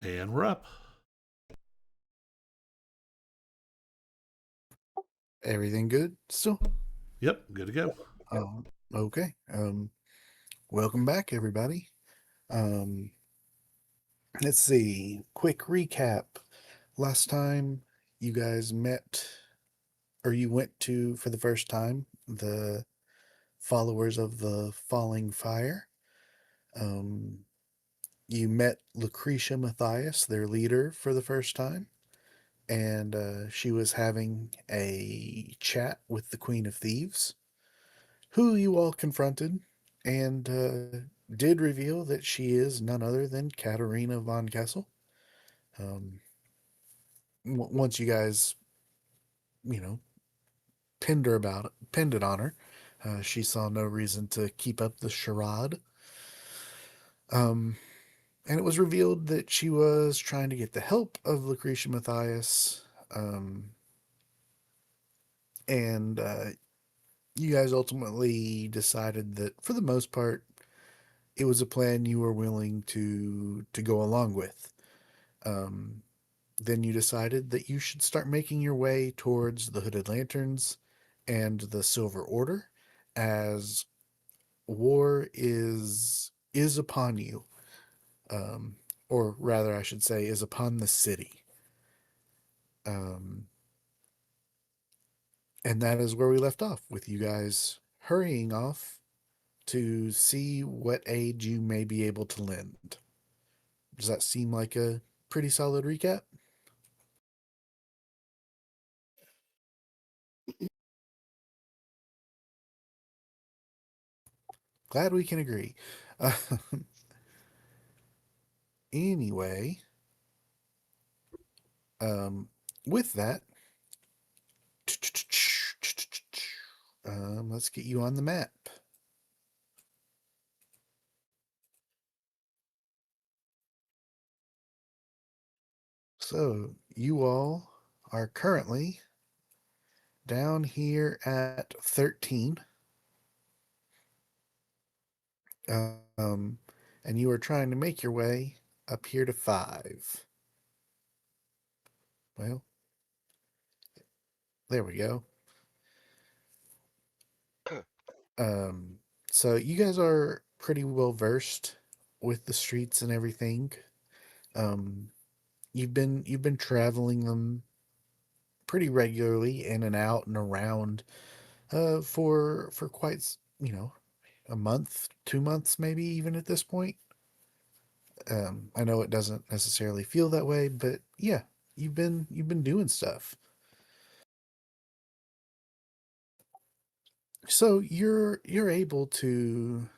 And we're up. Everything good still? Yep, good to go. Okay. Welcome back, everybody. Um, let's see. Quick recap. Last time you guys met, or you went to for the first time, the followers of the Falling Fire. Um, you met Lucretia Matthias, their leader, for the first time, and she was having a chat with the Queen of Thieves, who you all confronted and did reveal that she is none other than Katerina von Kessel. Um, once you guys, you know, pinned it on her, she saw no reason to keep up the charade. Um, and it was revealed that she was trying to get the help of Lucretia Matthias. Um, and you guys ultimately decided that, for the most part, it was a plan you were willing to go along with. Um, then you decided that you should start making your way towards the Hooded Lanterns and the Silver Order, as war is upon you, um, or rather, I should say, is upon the city. Um, and that is where we left off, with you guys hurrying off to see what aid you may be able to lend. Does that seem like a pretty solid recap? Glad we can agree. Uh, anyway, um, with that, let's get you on the map. So, you all are currently down here at 13. Um, and you are trying to make your way up here to 5. Well, there we go. Um, so you guys are pretty well versed with the streets and everything. Um, you've been traveling them pretty regularly, in and out and around, for quite, a month, 2 months, maybe even at this point. I know it doesn't necessarily feel that way, but yeah, you've been doing stuff. So you're able to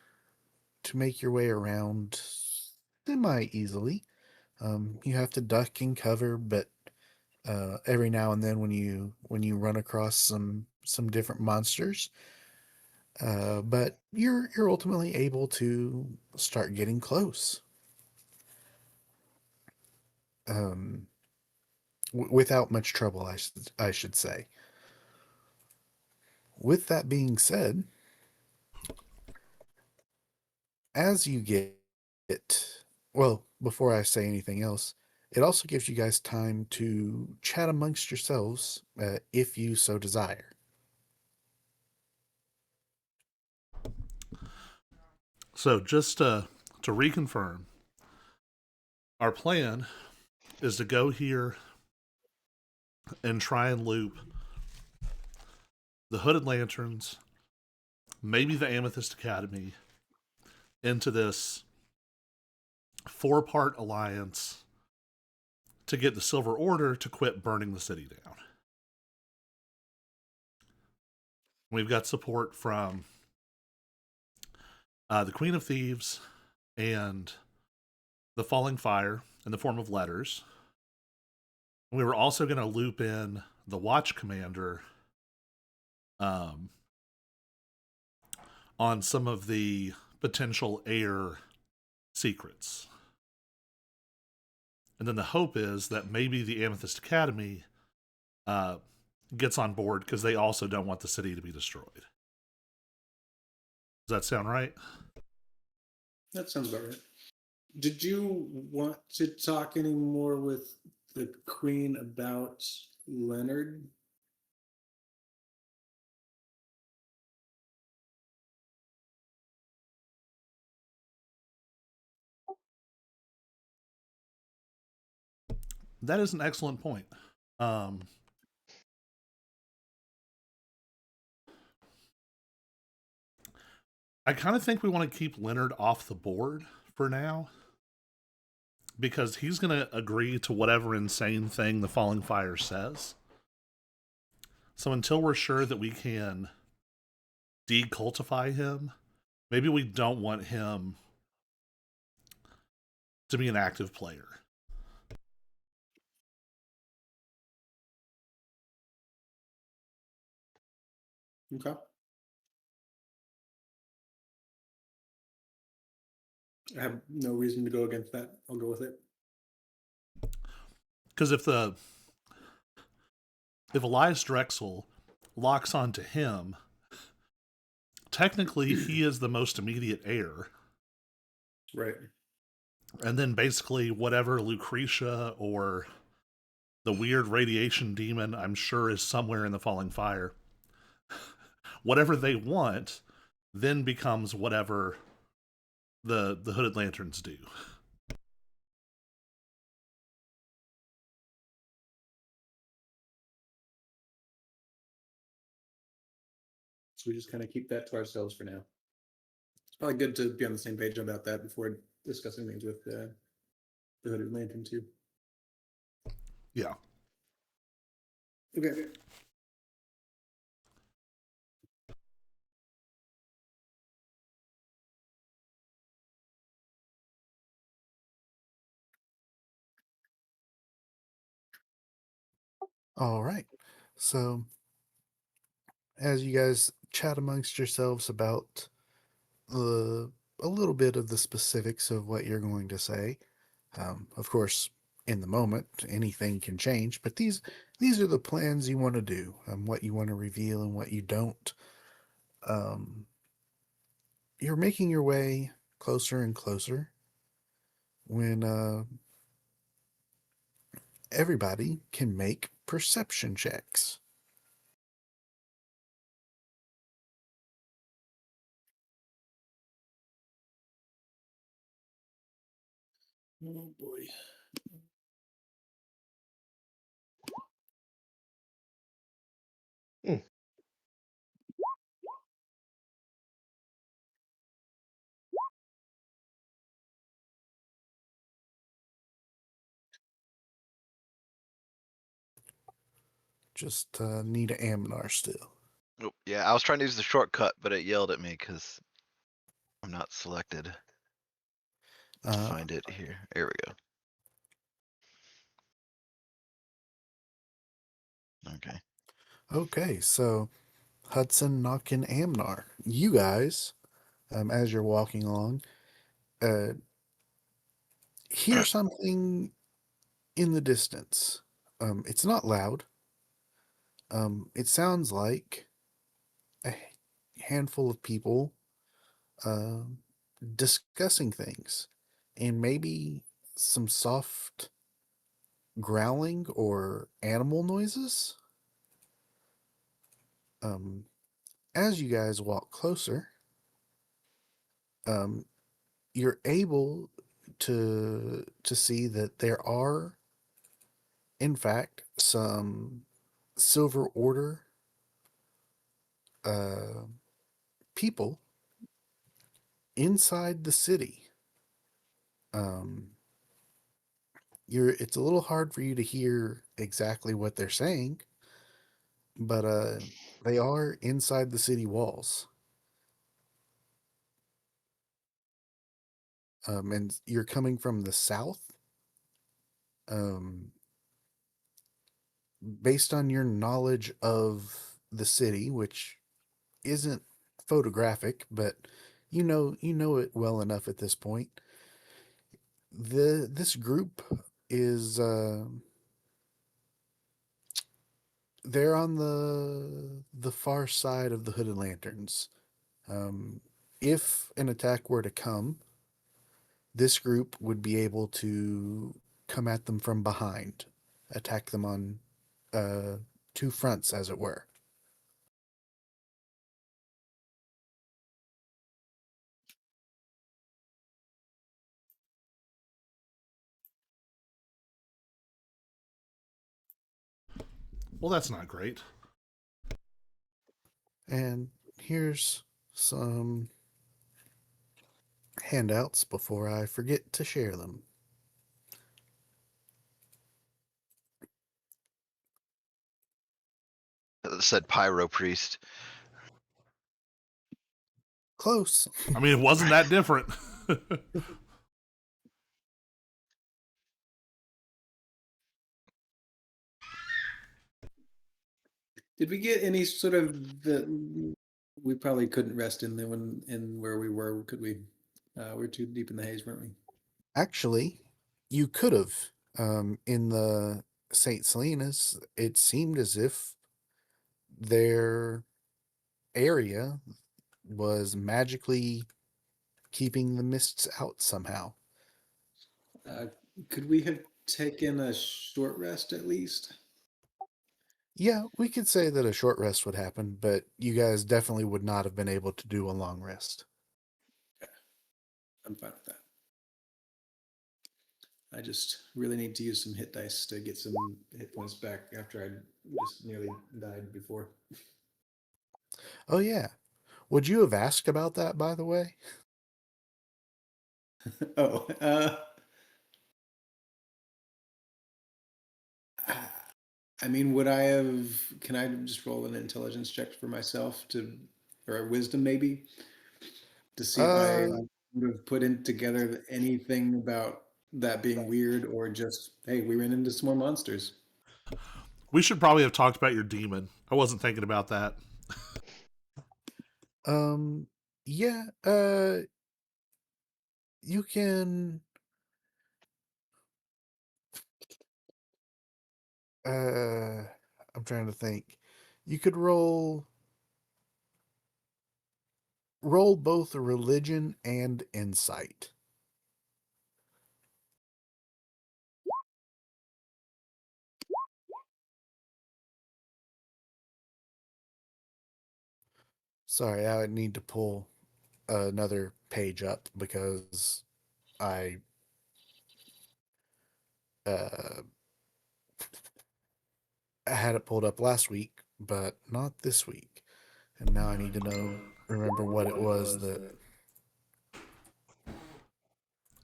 make your way around semi easily. You have to duck and cover, but every now and then, when you run across some different monsters, but you're ultimately able to start getting close, um, without much trouble, I should say. With that being said, as you get, well, before I say anything else, it also gives you guys time to chat amongst yourselves, if you so desire. So, just to reconfirm, our plan is to go here and try and loop the Hooded Lanterns, maybe the Amethyst Academy, into this 4-part alliance to get the Silver Order to quit burning the city down. We've got support from the Queen of Thieves and the Falling Fire in the form of letters. We were also going to loop in the Watch Commander, um, on some of the potential heir secrets. And then the hope is that maybe the Amethyst Academy uh, gets on board, because they also don't want the city to be destroyed. Does that sound right? That sounds about right. Did you want to talk any more with the Queen about Leonard? That is an excellent point. Um, I kind of think we want to keep Leonard off the board for now because he's going to agree to whatever insane thing the Falling Fire says. So until we're sure that we can decultify him, maybe we don't want him to be an active player. Okay. I have no reason to go against that. I'll go with it. Because if Elias Drexel locks onto him, technically he is the most immediate heir. Right. And then basically whatever Lucretia or the weird radiation demon, I'm sure, is somewhere in the Falling Fire. Whatever they want then becomes whatever the Hooded Lanterns do. So we just kind of keep that to ourselves for now. It's probably good to be on the same page about that before discussing things with the Hooded Lantern too. Yeah. Okay. All right. So, as you guys chat amongst yourselves about the a little bit of the specifics of what you're going to say, of course, in the moment, anything can change. But these are the plans you want to do, what you want to reveal and what you don't. Um, you're making your way closer and closer when everybody can make perception checks. Oh boy. Hmm. Just need an Amnar still. Oh, yeah, I was trying to use the shortcut, but it yelled at me because I'm not selected. Let's Uh, find it here. Here we go. Okay. okay, so Hudson, Nock, and Amnar, you guys, as you're walking along, uh, hear something in the distance. It's not loud. It sounds like a handful of people uh, discussing things, and maybe some soft growling or animal noises. Um, as you guys walk closer, um, you're able to see that there are, in fact, some Silver Order uh, people inside the city. Um, it's a little hard for you to hear exactly what they're saying, but they are inside the city walls. And you're coming from the south. Um, based on your knowledge of the city, which isn't photographic, but you know it well enough at this point. This group is they're on the far side of the Hooded Lanterns. If an attack were to come, this group would be able to come at them from behind, attack them on two fronts, as it were. Well, that's not great. And here's some handouts before I forget to share them. It said pyro priest. Close. I mean, it wasn't that different. Did we get any sort of the? We probably couldn't rest in the one in where we were, could we? We're too deep in the haze, weren't we? Actually, you could have. In the St. Selena's, it seemed as if their area was magically keeping the mists out somehow. Uh, could we have taken a short rest at least? Yeah, we could say that a short rest would happen, but you guys definitely would not have been able to do a long rest. I'm fine with that. I just really need to use some hit dice to get some hit points back after I just nearly died before. Oh, yeah. Would you have asked about that, by the way? Oh, I mean, would I have? Can I just roll an intelligence check for myself or a wisdom maybe, to see if I Uh, would have put in together anything about that being weird, or just, hey, we ran into some more monsters. We should probably have talked about your demon. I wasn't thinking about that. um, yeah, you can, I'm trying to think. You could roll both religion and insight. Sorry, I would need to pull another page up because I uh I had it pulled up last week, but not this week. And now I need to remember what it was that.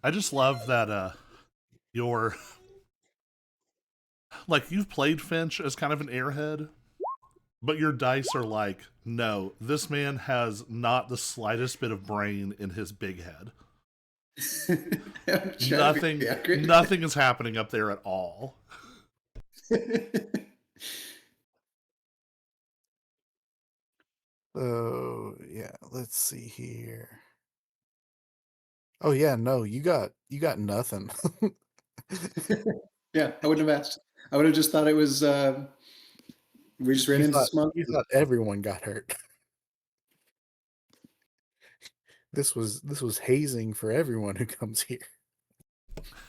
I just love that your like you've played Finch as kind of an airhead, but your dice are like, no, this man has not the slightest bit of brain in his big head. I'm trying to be Nothing accurate. nothing is happening up there at all. Oh yeah, let's see here. Oh yeah, no, you got nothing. Yeah, I wouldn't have asked. I would have just thought it was. We just ran you into thought some you monsters. thought everyone got hurt. This was hazing for everyone who comes here.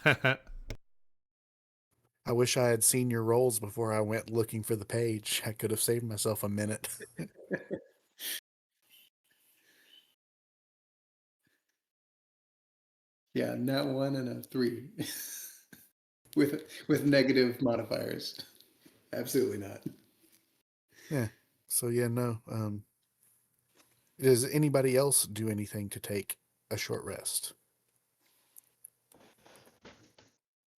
I wish I had seen your rolls before I went looking for the page. I could have saved myself a minute. Yeah, not one and a three, with negative modifiers. Absolutely not. Yeah. So yeah, no. Does anybody else do anything to take a short rest?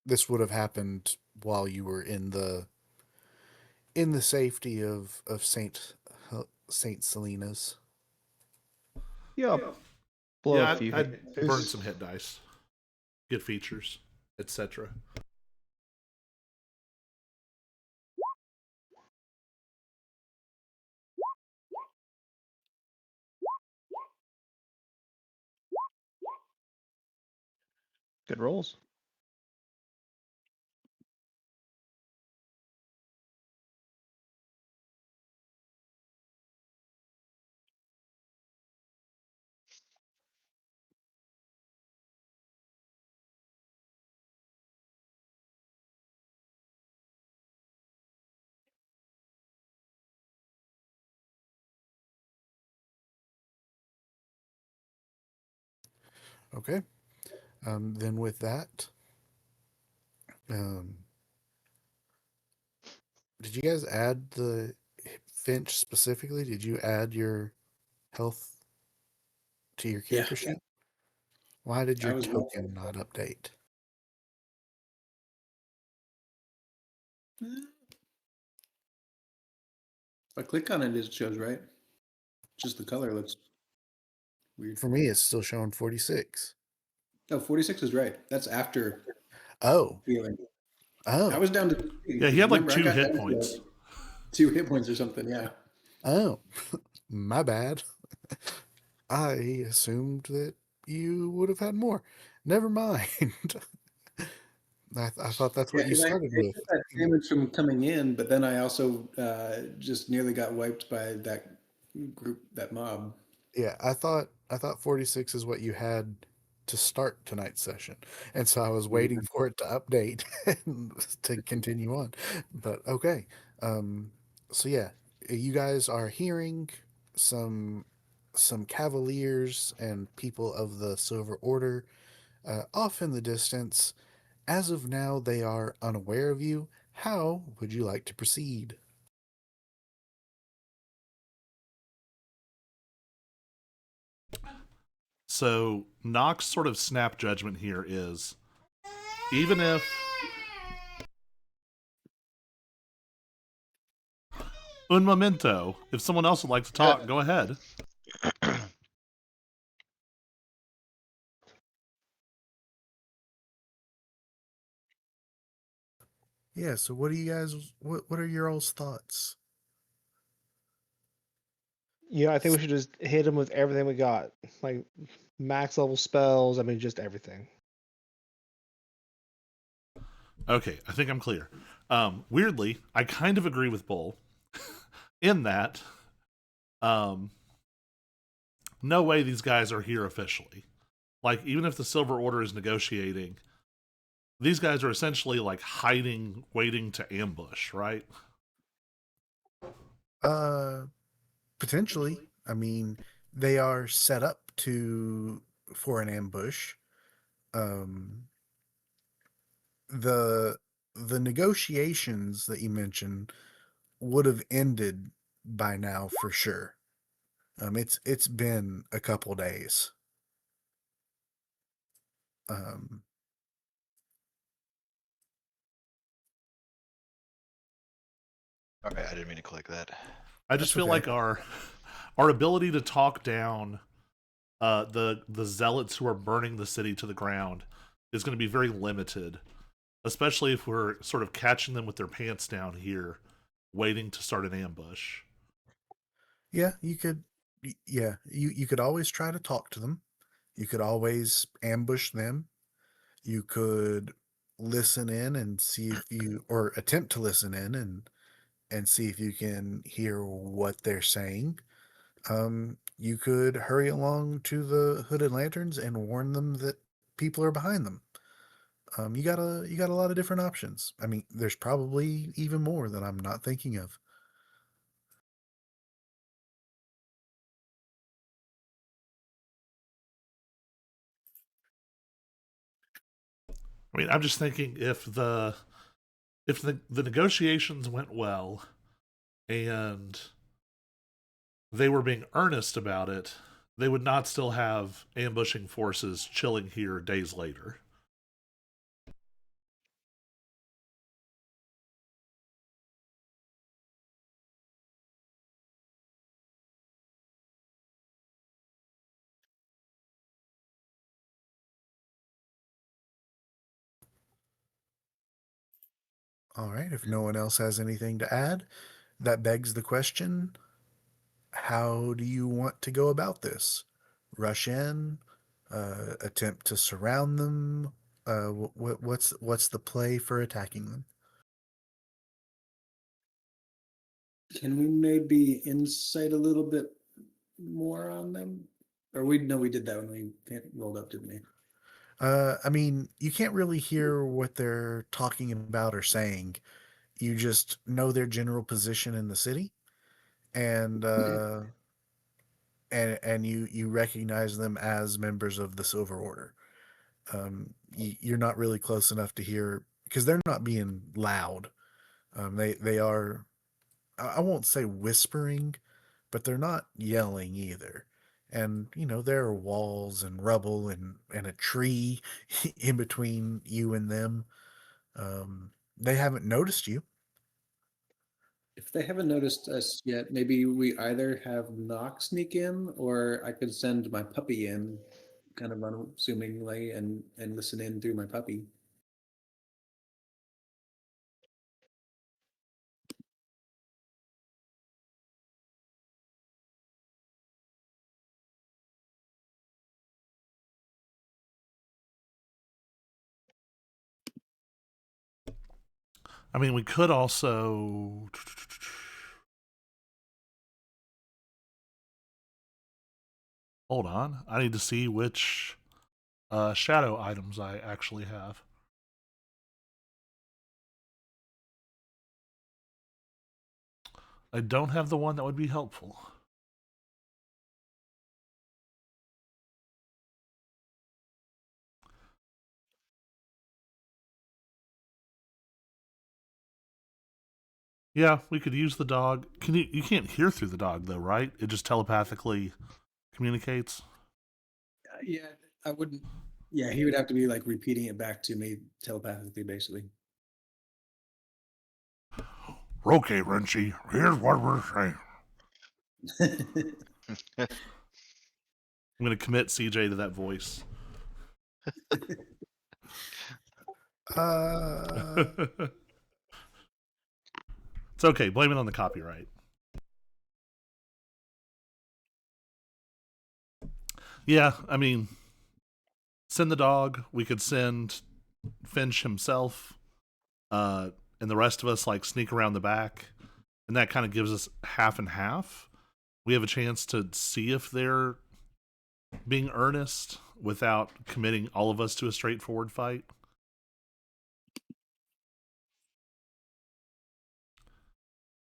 This would have happened while you were in the safety of Saint Selena's. Yeah, I'll blow a Yeah, few I'd burn hits. some hit dice, get features, etc. Good rolls. Okay. Then with that, um, did you guys add the Finch specifically? Did you add your health to your Yeah. character sheet? Why did I your was. token not update? If I click on it, it shows right. Just the color looks weird. For me, it's still showing 46. No, 46 is right. That's after Oh, healing. I oh, was down to Yeah, he had like remember I 2 got hit down to like points. 2 hit points or something. Yeah. oh, my bad. I assumed that you would have had more. Never mind. I thought that's Yeah, what you because I started with. took that damage from coming in, but then I also just nearly got wiped by that group, that mob. Yeah, I thought 46 is what you had to start tonight's session. And so I was waiting for it to update and to continue on. But okay. Um so yeah, you guys are hearing some cavaliers and people of the Silver Order off in the distance. As of now, they are unaware of you. How would you like to proceed? So Nock's sort of snap judgment here is even if un momento, if someone else would like to talk, go ahead. Yeah, so what do you guys what are your all's thoughts? Yeah, I think we should just hit him with everything we got, like max level spells. I mean, just everything. Okay, I think I'm clear. Weirdly, I kind of agree with Bull in that um, no way these guys are here officially. Like, even if the Silver Order is negotiating, these guys are essentially like hiding, waiting to ambush, right? Uh Potentially. I mean, they are set up to for an ambush. Um the the negotiations that you mentioned would have ended by now for sure. It's been a couple days. Um Alright, I didn't mean to click that. I just that's feel okay. like our ability to talk down the zealots who are burning the city to the ground is going to be very limited, especially if we're sort of catching them with their pants down here, waiting to start an ambush. Yeah, you could always try to talk to them. You could always ambush them. You could listen in and see if you or attempt to listen in and see if you can hear what they're saying. You could hurry along to the hooded lanterns and warn them that people are behind them. You got a lot of different options. I mean, there's probably even more that I'm not thinking of. I mean, I'm just thinking if the negotiations went well and they were being earnest about it, they would not still have ambushing forces chilling here days later. All right, if no one else has anything to add, that begs the question, how do you want to go about this? Rush in, attempt to surround them. What's the play for attacking them? Can we maybe insight a little bit more on them? Or we know we did that when we rolled up, didn't we? I mean, you can't really hear what they're talking about or saying. You just know their general position in the city, and and you recognize them as members of the Silver Order. You're not really close enough to hear because they're not being loud. They are. I won't say whispering, but they're not yelling either. And there are walls and rubble and a tree in between you and them. They haven't noticed you. If they haven't noticed us yet, maybe we either have Knock sneak in, or I could send my puppy in, kind of unassumingly, and listen in through my puppy. I mean, we could also. Hold on. I need to see which shadow items I actually have. I don't have the one that would be helpful. Yeah, we could use the dog. You can't hear through the dog though, right? It just telepathically communicates. Yeah, I wouldn't. Yeah, he would have to be like repeating it back to me telepathically, basically. Okay, Renchi, here's what we're saying. I'm gonna commit CJ to that voice. It's okay. Blame it on the copyright. Yeah, I mean, send the dog. We could send Finch himself, and the rest of us like sneak around the back, and that kind of gives us half and half. We have a chance to see if they're being earnest without committing all of us to a straightforward fight.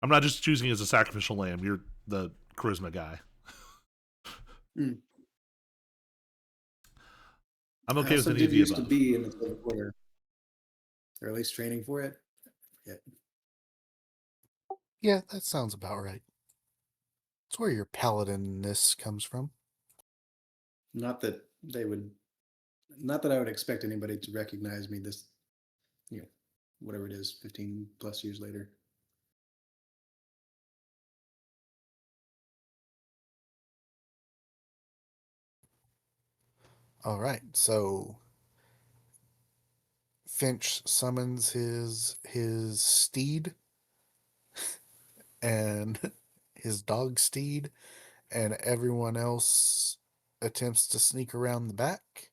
I'm not just choosing you as a sacrificial lamb. You're the charisma guy. Mm. I'm I okay with also any of did the used to above. be in the Silver Order, or at least training for it. Yeah. Yeah, that sounds about right. It's where your paladinness comes from. Not that they would, not that I would expect anybody to recognize me this, whatever it is, 15 plus years later. All right, so Finch summons his steed and his dog steed, and everyone else attempts to sneak around the back.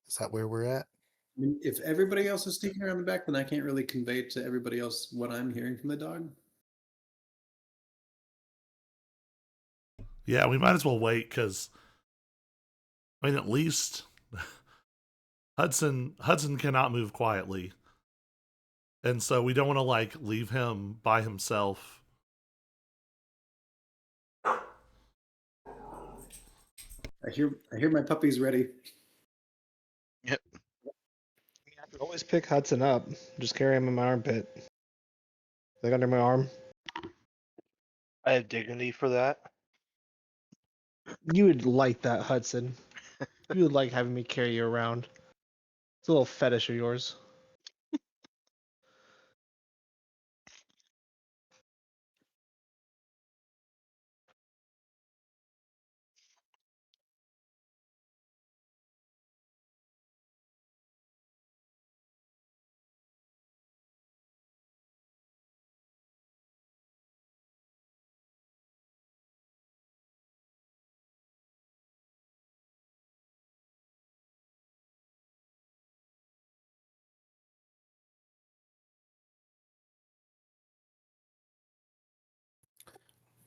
Is that where we're at? I mean, if everybody else is sneaking around the back, then I can't really convey to everybody else what I'm hearing from the dog. Yeah, we might as well wait because I mean, at least Hudson cannot move quietly, and so we don't want to like leave him by himself. I hear my puppy's ready. Yep. I could always pick Hudson up. Just carry him in my armpit. Like under my arm. I have dignity for that. You would like that, Hudson. You would like having me carry you around. It's a little fetish of yours.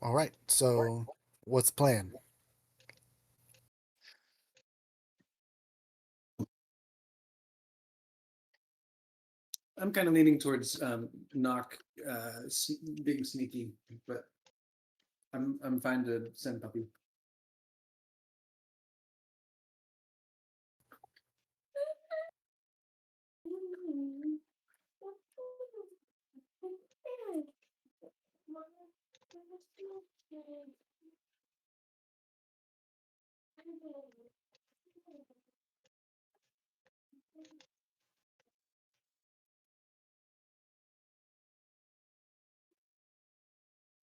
All right, so what's the plan? I'm kind of leaning towards Knock being sneaky, but I'm fine to send puppy.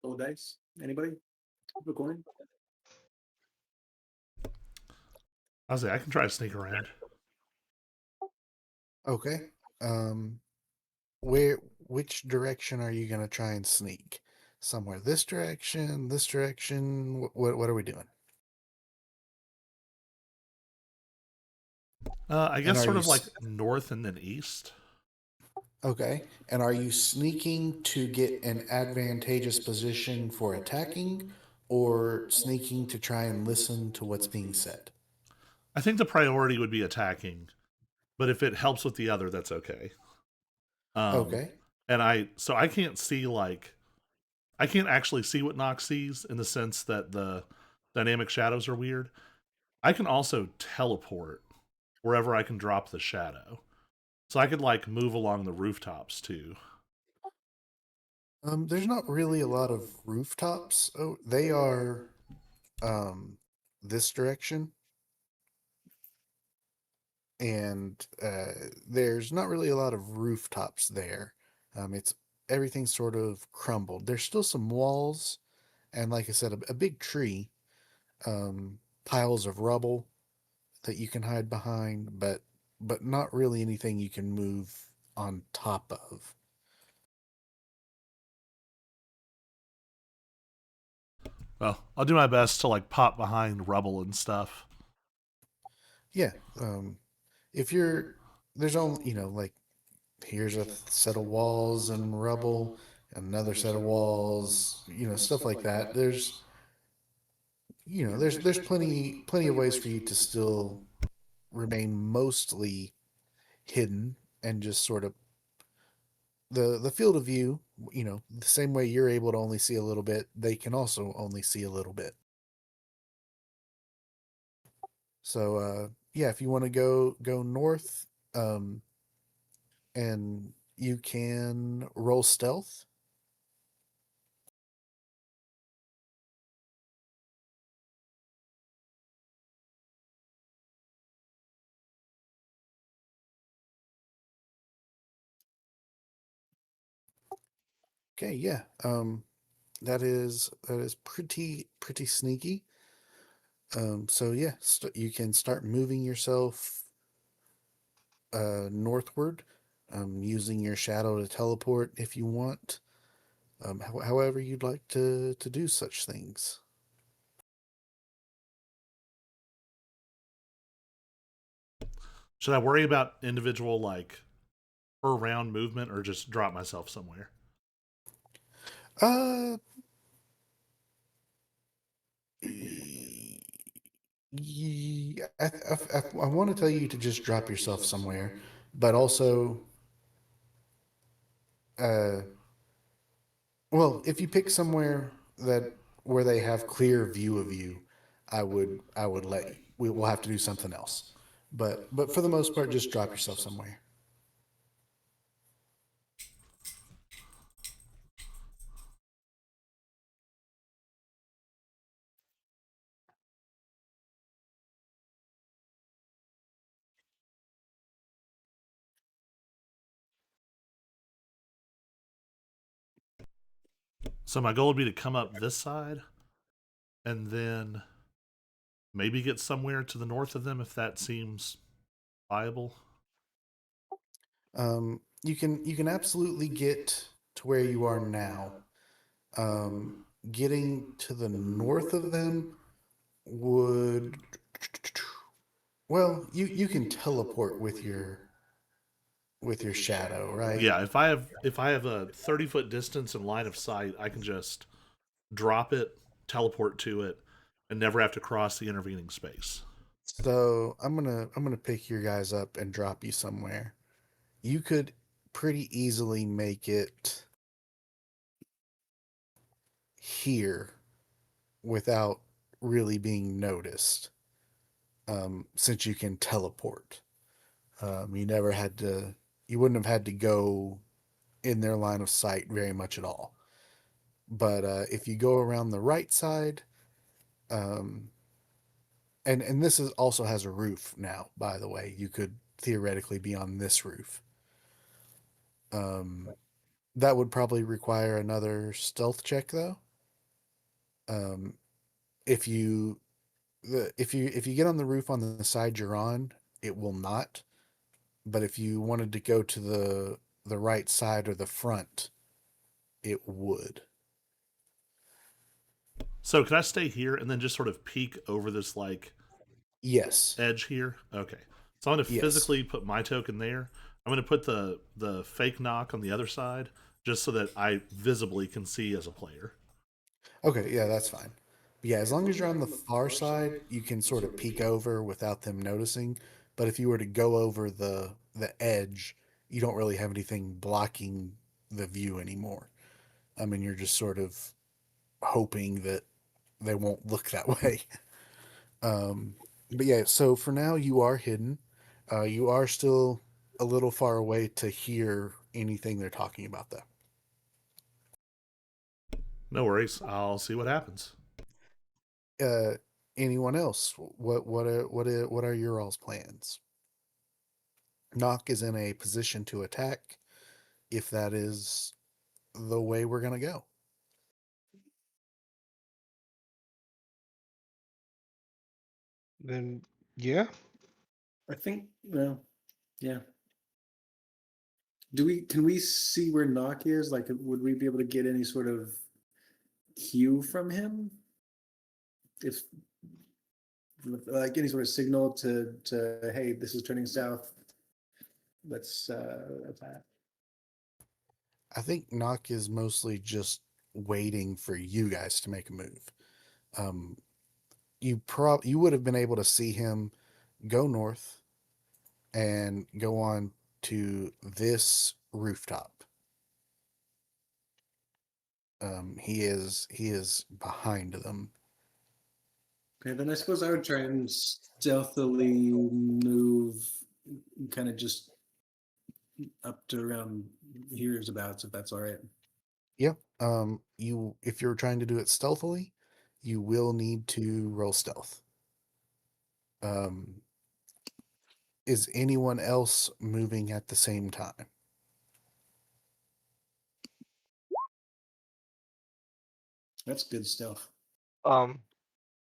Roll dice. Anybody? Flip a coin. I was like, I can try to sneak around. Okay. Um, where which direction are you gonna try and sneak? Somewhere this direction, this direction. What are we doing? I And guess are sort you of like north and then east. okay? And are you sneaking to get an advantageous position for attacking, or sneaking to try and listen to what's being said? I think the priority would be attacking, but if it helps with the other, that's okay. Okay. And I can't see like I can't actually see what Nox sees in the sense that the dynamic shadows are weird. I can also teleport wherever I can drop the shadow. So I could like move along the rooftops too. There's not really a lot of rooftops. Oh, they are this direction, and there's not really a lot of rooftops there. It's everything's sort of crumbled. There's still some walls, and like I said, a big tree, piles of rubble that you can hide behind, but not really anything you can move on top of. Well, I'll do my best to like pop behind rubble and stuff. Yeah. If you're there's only like here's a set of walls and rubble, another set of walls, stuff like that. There's plenty of ways for you to still remain mostly hidden and just sort of the field of view, the same way you're able to only see a little bit, they can also only see a little bit. So yeah, if you want to go north, um and you can roll stealth. Okay, yeah. That is pretty sneaky. So yeah, you can start moving yourself northward, using your shadow to teleport if you want. However you'd like to do such things. Should I worry about individual like per round movement or just drop myself somewhere? Uh, I want to tell you to just drop yourself somewhere, but also, uh, well, if you pick somewhere that where they have clear view of you, I would let you. We will have to do something else, but for the most part, just drop yourself somewhere. So my goal would be to come up this side and then maybe get somewhere to the north of them if that seems viable. You can absolutely get to where you are now. Um, Getting to the north of them would, well, you can teleport with your shadow, right? Yeah, if I have a 30-foot distance and line of sight, I can just drop it, teleport to it, and never have to cross the intervening space. So I'm gonna pick your guys up and drop you somewhere. You could pretty easily make it here, without really being noticed, since you can teleport. You never had to, you wouldn't have had to go in their line of sight very much at all. But if you go around the right side, um, and this is also has a roof now, by the way, you could theoretically be on this roof. Um, that would probably require another stealth check, though. Um, if you if you get on the roof on the side you're on, it will not. But if you wanted to go to the right side or the front, it would. So can I stay here and then just sort of peek over this like Yes. edge here? Okay. So I'm going to Yes. physically put my token there. I'm going to put the fake knock on the other side just so that I visibly can see as a player. Okay, yeah, that's fine. But yeah, as long as you're on the far side, you can sort of peek over without them noticing. But if you were to go over the edge, you don't really have anything blocking the view anymore. I mean, you're just sort of hoping that they won't look that way. Um, but yeah, so for now you are hidden. You are still a little far away to hear anything they're talking about, though. No worries. I'll see what happens. Uh, Anyone else? What are your all's plans? Nock is in a position to attack if that is the way we're gonna go. Then yeah, I think, well, yeah. Can we see where Nock is? Like, would we be able to get any sort of cue from him? If like any sort of signal to hey, this is turning south. Let's attack. I think Nock is mostly just waiting for you guys to make a move. Um, you would have been able to see him go north and go on to this rooftop. He is behind them. Okay, then I suppose I would try and stealthily move, kind of just up to around here's abouts, if that's all right. Yep. You if you're trying to do it stealthily, you will need to roll stealth. Um, is anyone else moving at the same time? That's good stuff.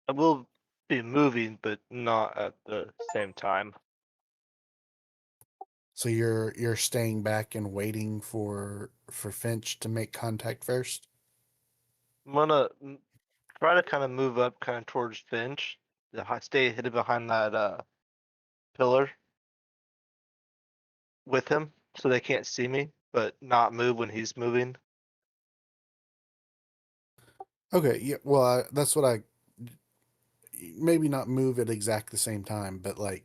I will be moving, but not at the same time. So you're staying back and waiting for Finch to make contact first? I'm gonna try to kind of move up, kind of towards Finch. Stay hidden behind that pillar with him, so they can't see me, but not move when he's moving. Okay, yeah. Well, that's what I maybe not move at exact the same time, but like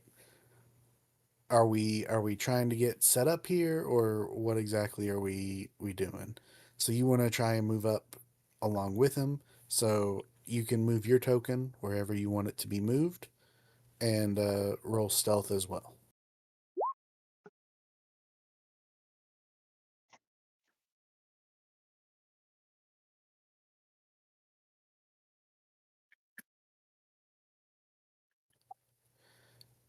are we trying to get set up here or what exactly are we doing? So you want to try and move up along with him so you can move your token wherever you want it to be moved and roll stealth as well.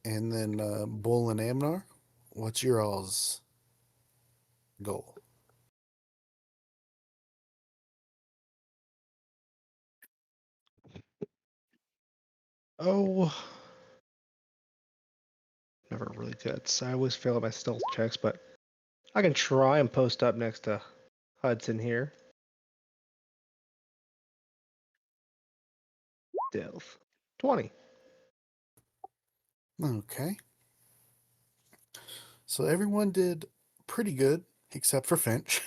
And then Bull and Amnar, what's your all's goal? oh, never really good. So I always fail at my stealth checks, but I can try and post up next to Hudson here. Stealth 20. Okay. So everyone did pretty good except for Finch.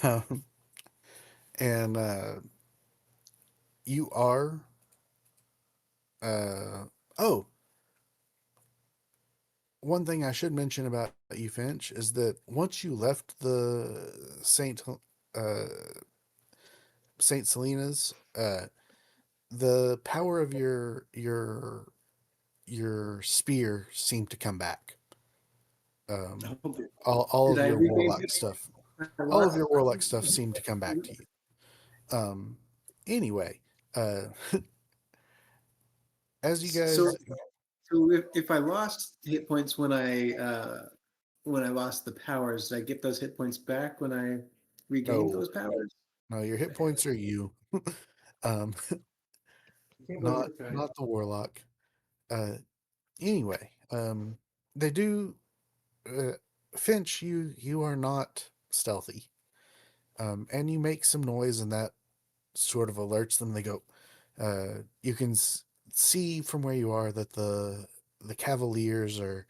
um, and you are oh, one thing I should mention about you, Finch, is that once you left the Saint Selena's, the power of your spear seemed to come back. Okay. All Did of I your regain warlock hit stuff, points I all of lost? your warlock stuff seemed to come back to you. Anyway, as you So, guys, so if I lost hit points when I lost the powers, did I get those hit points back when I regained no, those powers? no, your hit points are you, um, I can't believe it. not the warlock. Anyway, they do. Finch, you are not stealthy, and you make some noise, and that sort of alerts them. They go. You can see from where you are that the Cavaliers are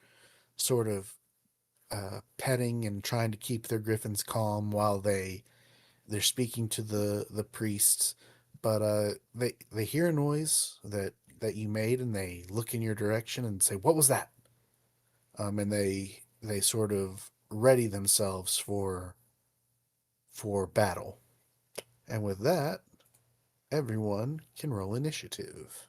sort of petting and trying to keep their griffins calm while they're speaking to the priests. But they hear a noise that you made, and they look in your direction and say, "What was that?" And they sort of ready themselves for battle. And with that, everyone can roll initiative.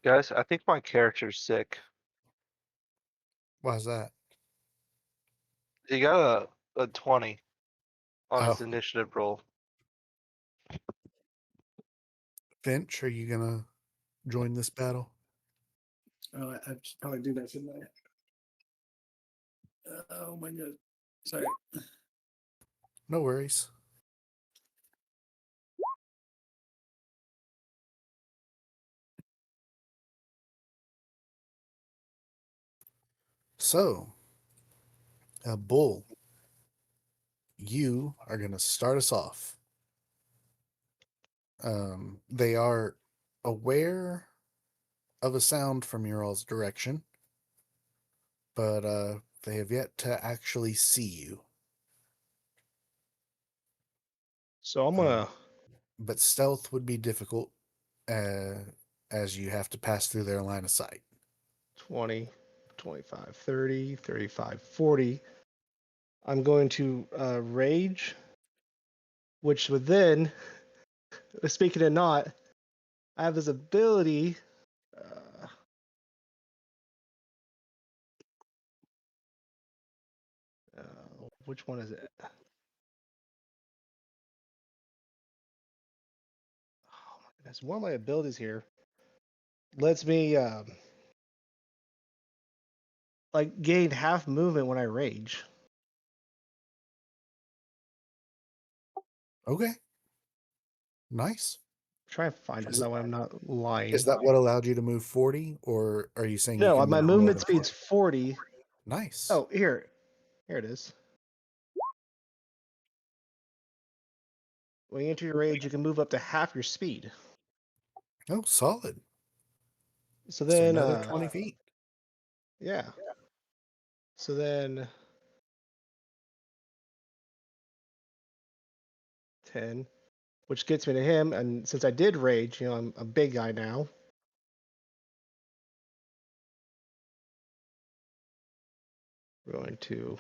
Guys, I think my character's sick. Why's that? He got a 20 on his Oh, initiative roll. Finch, are you gonna join this battle? Oh, I should probably do that, shouldn't I? Oh my god. Sorry. No worries. So, Bull, you are going to start us off. They are aware of a sound from your all's direction, but they have yet to actually see you. So I'm Um, gonna but stealth would be difficult uh, as you have to pass through their line of sight. 20, 25, 30, 35, 40. I'm going to rage, which would then, speaking of not, I have this ability. Uh, which one is it? Oh my goodness, one of my abilities here lets me like gain half movement when I rage. Okay, nice. Try and find it Is, so that way I'm not is lying. that what allowed you to move 40, or are you saying you No, can my move more movement than speed's 40? 40. Nice. Oh, here it is. When you enter your rage, you can move up to half your speed. Oh, solid. So So then, another 20 feet. yeah. So then, 10, which gets me to him. And since I did rage, I'm a big guy now. We're going to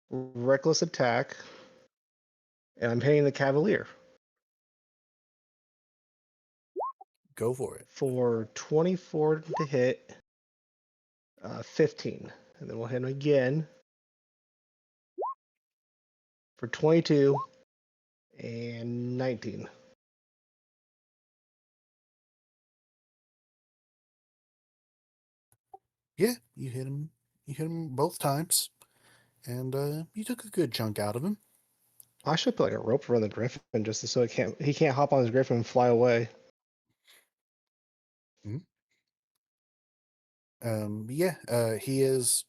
reckless attack, and I'm hitting the Cavalier Go for it. for 24 to hit, 15, and then we'll hit him again for 22 and 19. Yeah, you hit him. You hit him both times, and you took a good chunk out of him. I should put like a rope around the Griffin just so he can't hop on his Griffin and fly away. Yeah, he is.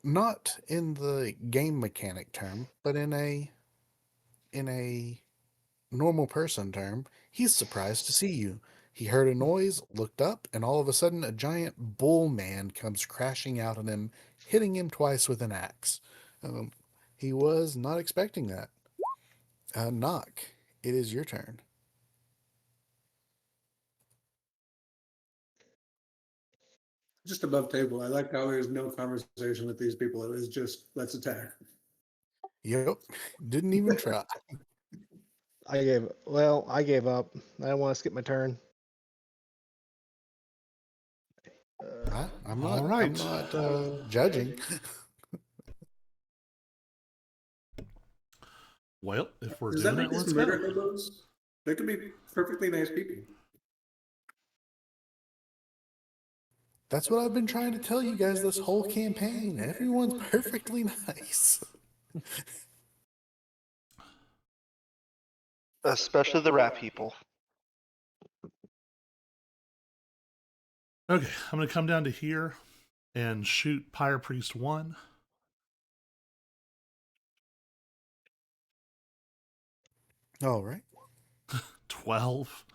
not in the game mechanic term, but in a normal person term, he's surprised to see you. He heard a noise, looked up, and all of a sudden a giant bull man comes crashing out at him, hitting him twice with an axe. He was not expecting that. Knock, it is your turn. Just above table. I like how there's no conversation with these people. It was just let's attack. Yep, didn't even try. I gave up. I don't want to skip my turn. I'm All not. right. I'm not judging. Well, if we're Does that doing make it, us let's murder go. hobos? They could be perfectly nice people. That's what I've been trying to tell you guys this whole campaign. Everyone's perfectly nice. Especially the rat people. Okay, I'm going to come down to here and shoot Pyre Priest 1. All right. 12.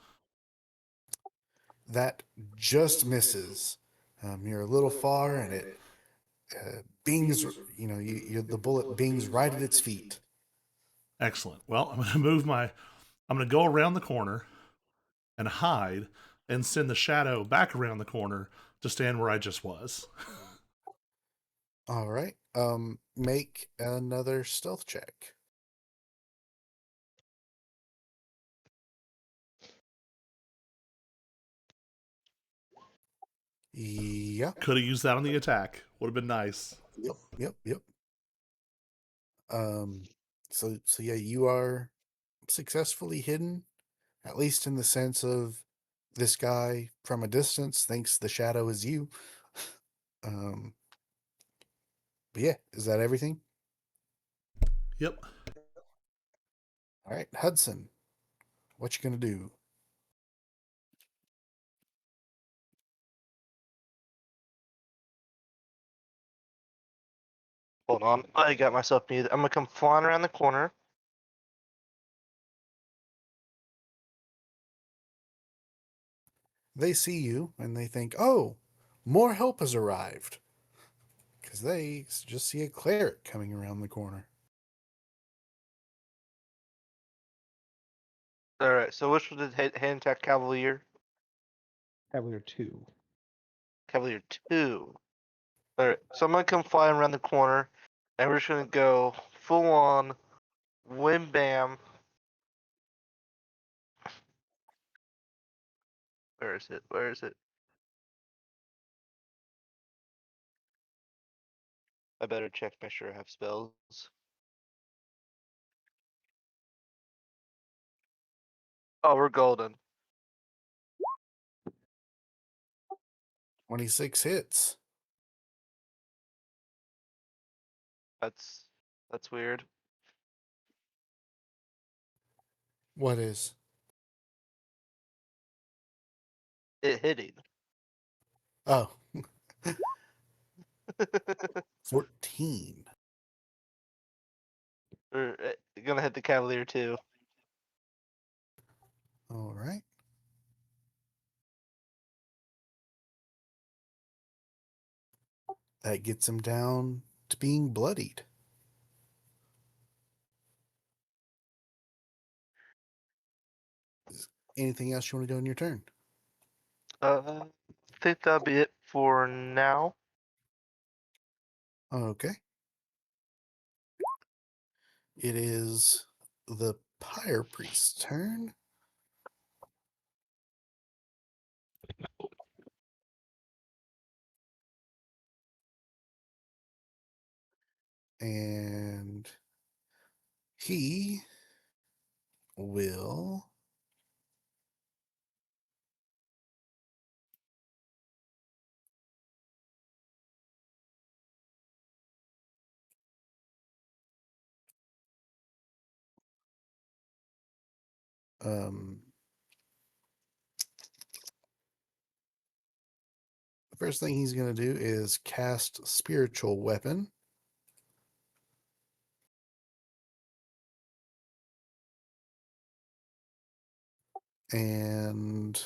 That just misses. You're a little far, and it bings. The bullet bings right at its feet. Excellent. Well, I'm going to I'm going to go around the corner and hide and send the shadow back around the corner to stand where I just was. All right. Make another stealth check. Yeah. Could have used that on the attack. Would have been nice. Yep. So yeah, you are successfully hidden, at least in the sense of this guy from a distance thinks the shadow is you. Um, but yeah, is that everything? Yep. All right, Hudson, what you gonna do? Hold on, I got myself muted. I'm gonna come flying around the corner. They see you and they think, oh, more help has arrived. Because they just see a cleric coming around the corner. All right, so which was the hand attack cavalier? Cavalier 2. Cavalier 2. All right, so I'm gonna come flying around the corner, and we're just gonna go full on, wham bam. Where is it? Where is it? I better check, make sure I have spells. Oh, we're golden. 26 hits. That's weird. What is? It hitting. Oh, 14. We're gonna hit the cavalier too. All right. That gets him down to being bloodied. Anything else you want to do on your turn? I think that'll be it for now. Okay. It is the Pyre Priest's turn. And he will um the first thing he's going to do is cast spiritual weapon. And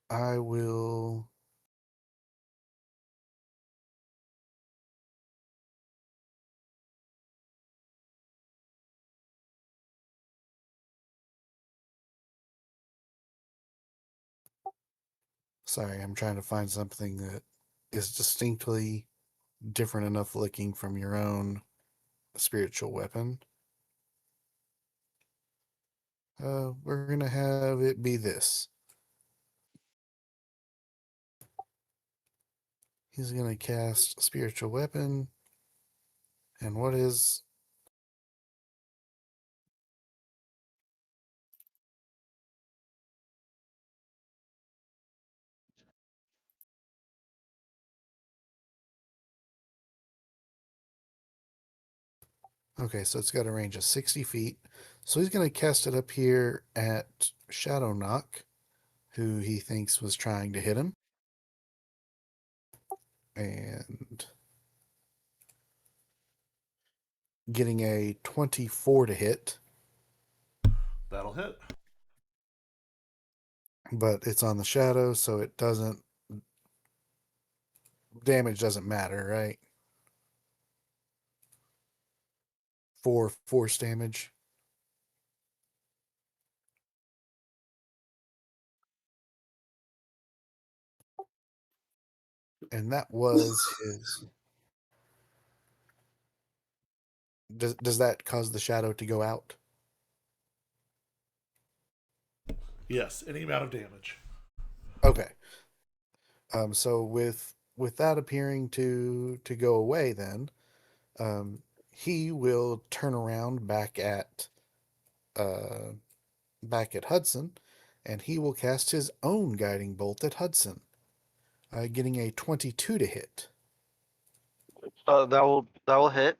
I will. Sorry, I'm trying to find something that is distinctly different enough looking from your own spiritual weapon. We're going to have it be this. He's going to cast spiritual weapon. And what is. Okay, so it's got a range of 60 feet. So he's going to cast it up here at Shadow Knock, who he thinks was trying to hit him. And getting a 24 to hit. That'll hit. But it's on the shadow, so it doesn't. Damage doesn't matter, right? 4 force damage. And that was his. Does that cause the shadow to go out? Yes, any amount of damage. Okay. So with that appearing to go away, then he will turn around uh, back at Hudson, and he will cast his own guiding bolt at Hudson, getting a 22 to hit. That will hit.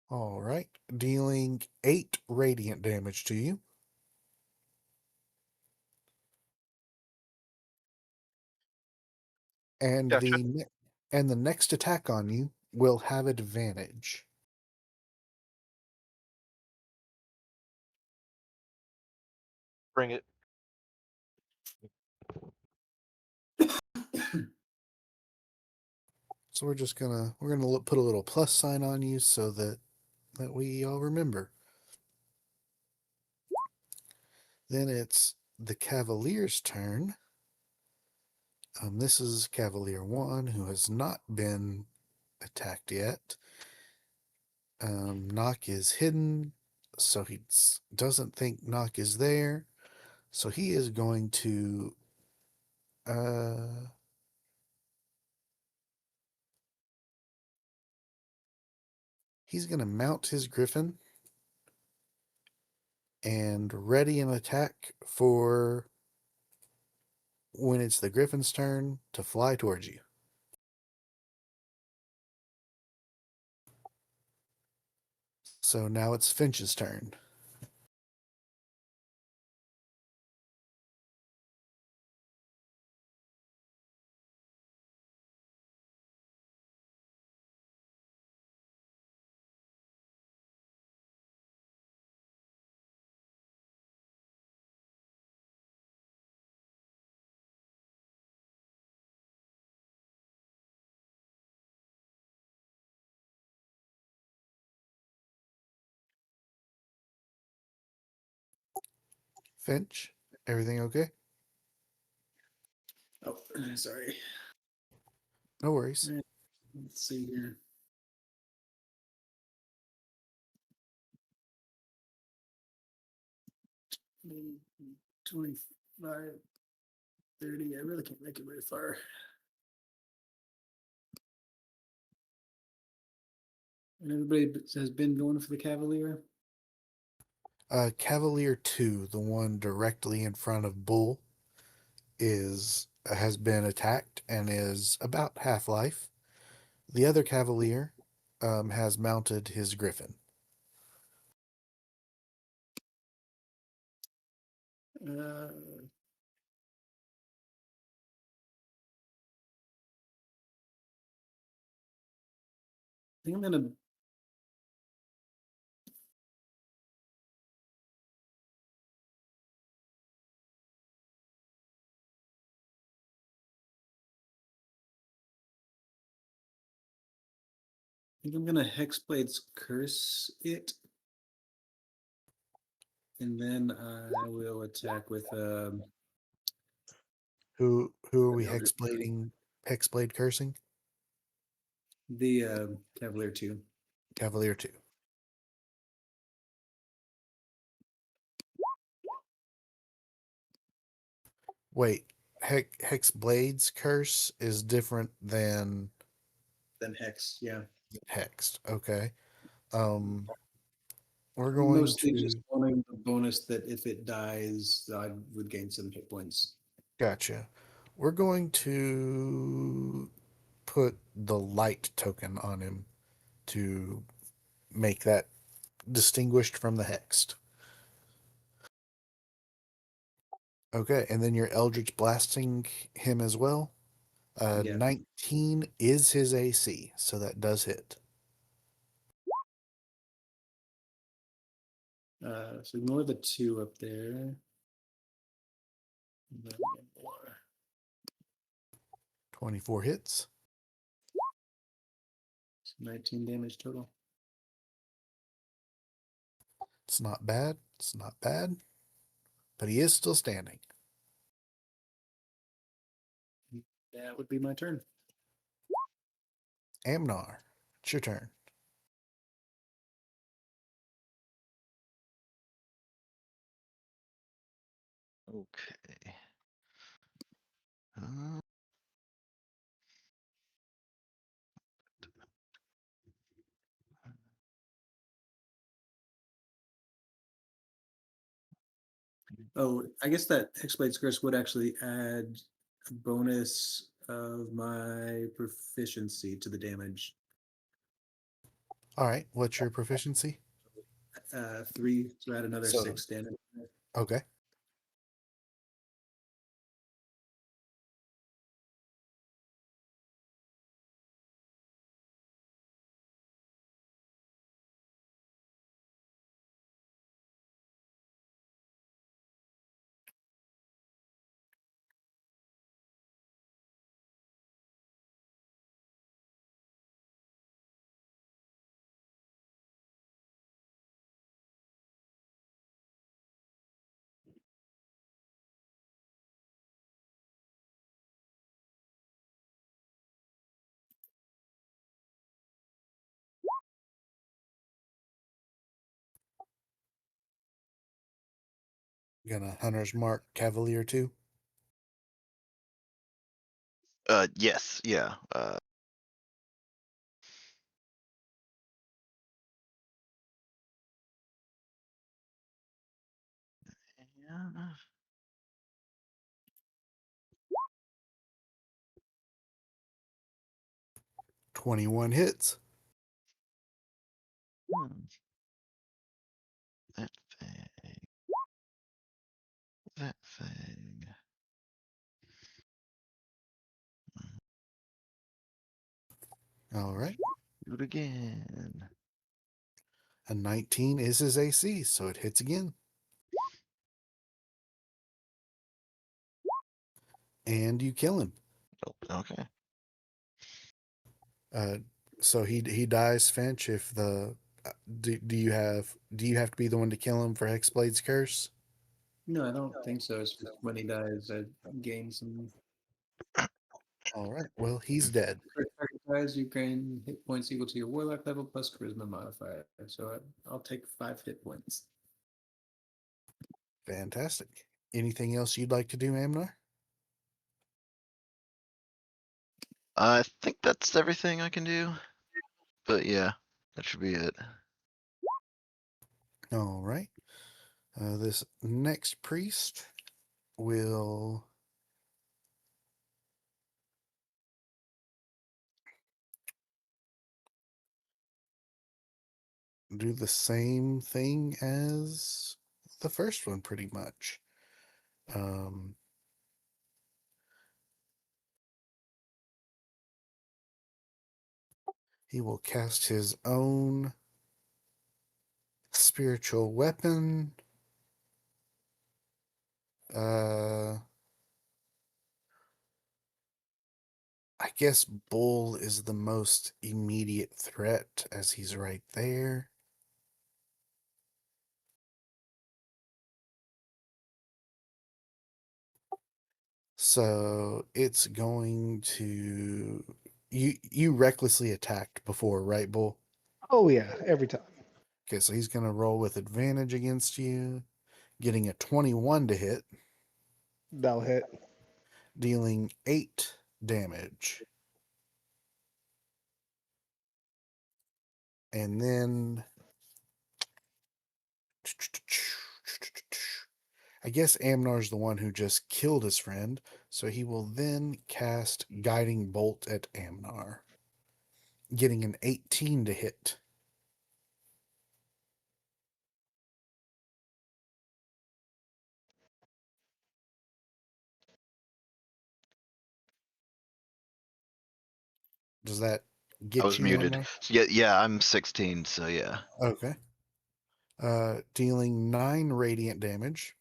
All right, dealing 8 radiant damage to you. And Gotcha. the next attack on you will have advantage. Bring it. So we're gonna put a little plus sign on you so that we all remember. Then it's the Cavalier's turn. This is Cavalier 1, who has not been attacked yet. Knock is hidden, so he doesn't think Knock is there. So he is going to. He's going to mount his Griffin and ready an attack for when it's the Griffin's turn to fly towards you. So now it's Finch's turn. Finch, everything okay? Oh, sorry. No worries. All right, let's see here. Mm, 25, 30. I really can't make it very far. And everybody has been going for the Cavalier. Cavalier 2, the one directly in front of Bull, has been attacked and is about half life. The other Cavalier has mounted his Griffin. Uh, I think I'm gonna think I'm gonna Hexblade's Curse it. And then I will attack with Who are we the Eldritch Blade. hexblade cursing? The Cavalier 2. Cavalier 2. Wait, hexblade's curse is different than Then Hex, yeah. hexed. Okay. Um we're I'm going mostly just to wanting the bonus that if it dies, I would gain some hit points. gotcha. We're going to put the light token on him to make that distinguished from the hexed. Okay, and then you're Eldritch blasting him as well. Yeah. 19 is his AC, so that does hit. So ignore the 2 up there. And then one more. 24 hits. So 19 damage total. It's not bad. It's not bad. But he is still standing. That would be my turn. Amnar, it's your turn. Okay. Oh, I guess that Hexblade's Curse would actually add a bonus of my proficiency to the damage. All right, what's your proficiency? 3, so add another So, 6 damage. okay. Gonna Hunter's Mark Cavalier 2. Yes, yeah. Yeah. 21 hits. Hmm. That thing. That thing. All right. Do it again. A 19 is his AC, so it hits again. And you kill him. Oh, okay. Uh, so he dies, Finch. If the do you have to be the one to kill him for Hexblade's curse? No, I don't think so. It's just when he dies, I gain some. All right. Well, he's dead. Crit target dies, you gain hit points equal to your Warlock level plus Charisma modifier. So I'll take 5 hit points. Fantastic. Anything else you'd like to do, Amnar? I think that's everything I can do. But yeah, that should be it. All right. This next priest will do the same thing as the first one, pretty much. He will cast his own spiritual weapon. Uh, I guess Bull is the most immediate threat as he's right there. So it's going to you recklessly attacked before, right, Bull? Oh yeah, every time. Okay, so he's gonna roll with advantage against you, getting a 21 to hit, That'll hit. dealing 8 damage. And then I guess Amnar's the one who just killed his friend, so he will then cast Guiding Bolt at Amnar, getting an 18 to hit. Does that I get was you, muted. Amnar? So yeah, I'm 16, so yeah. Okay. Dealing 9 radiant damage.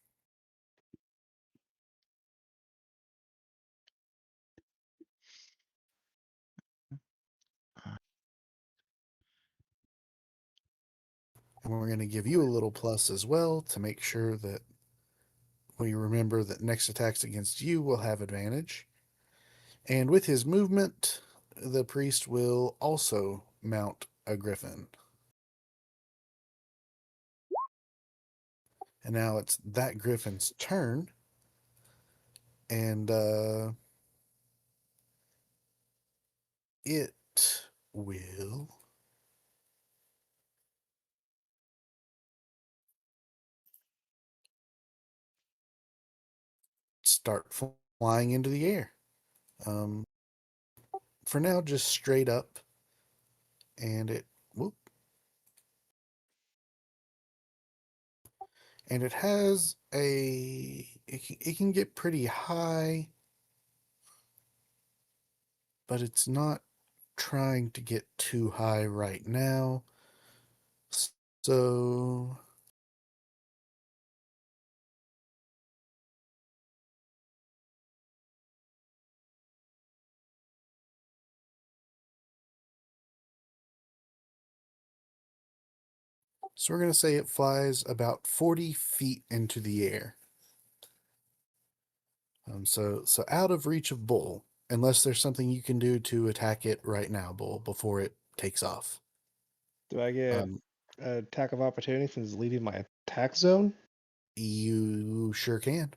And we're going to give you a little plus as well to make sure that we remember that next attacks against you will have advantage. And with his movement, the priest will also mount a griffin. And now it's that griffin's turn. And it will start flying into the air. For now, just straight up. And it whoop. And it has it can get pretty high, but it's not trying to get too high right now. So we're going to say it flies about 40 feet into the air. So out of reach of Bull, unless there's something you can do to attack it right now, Bull, before it takes off. Do I get Um, an attack of opportunity since it's leaving my attack zone? you sure can.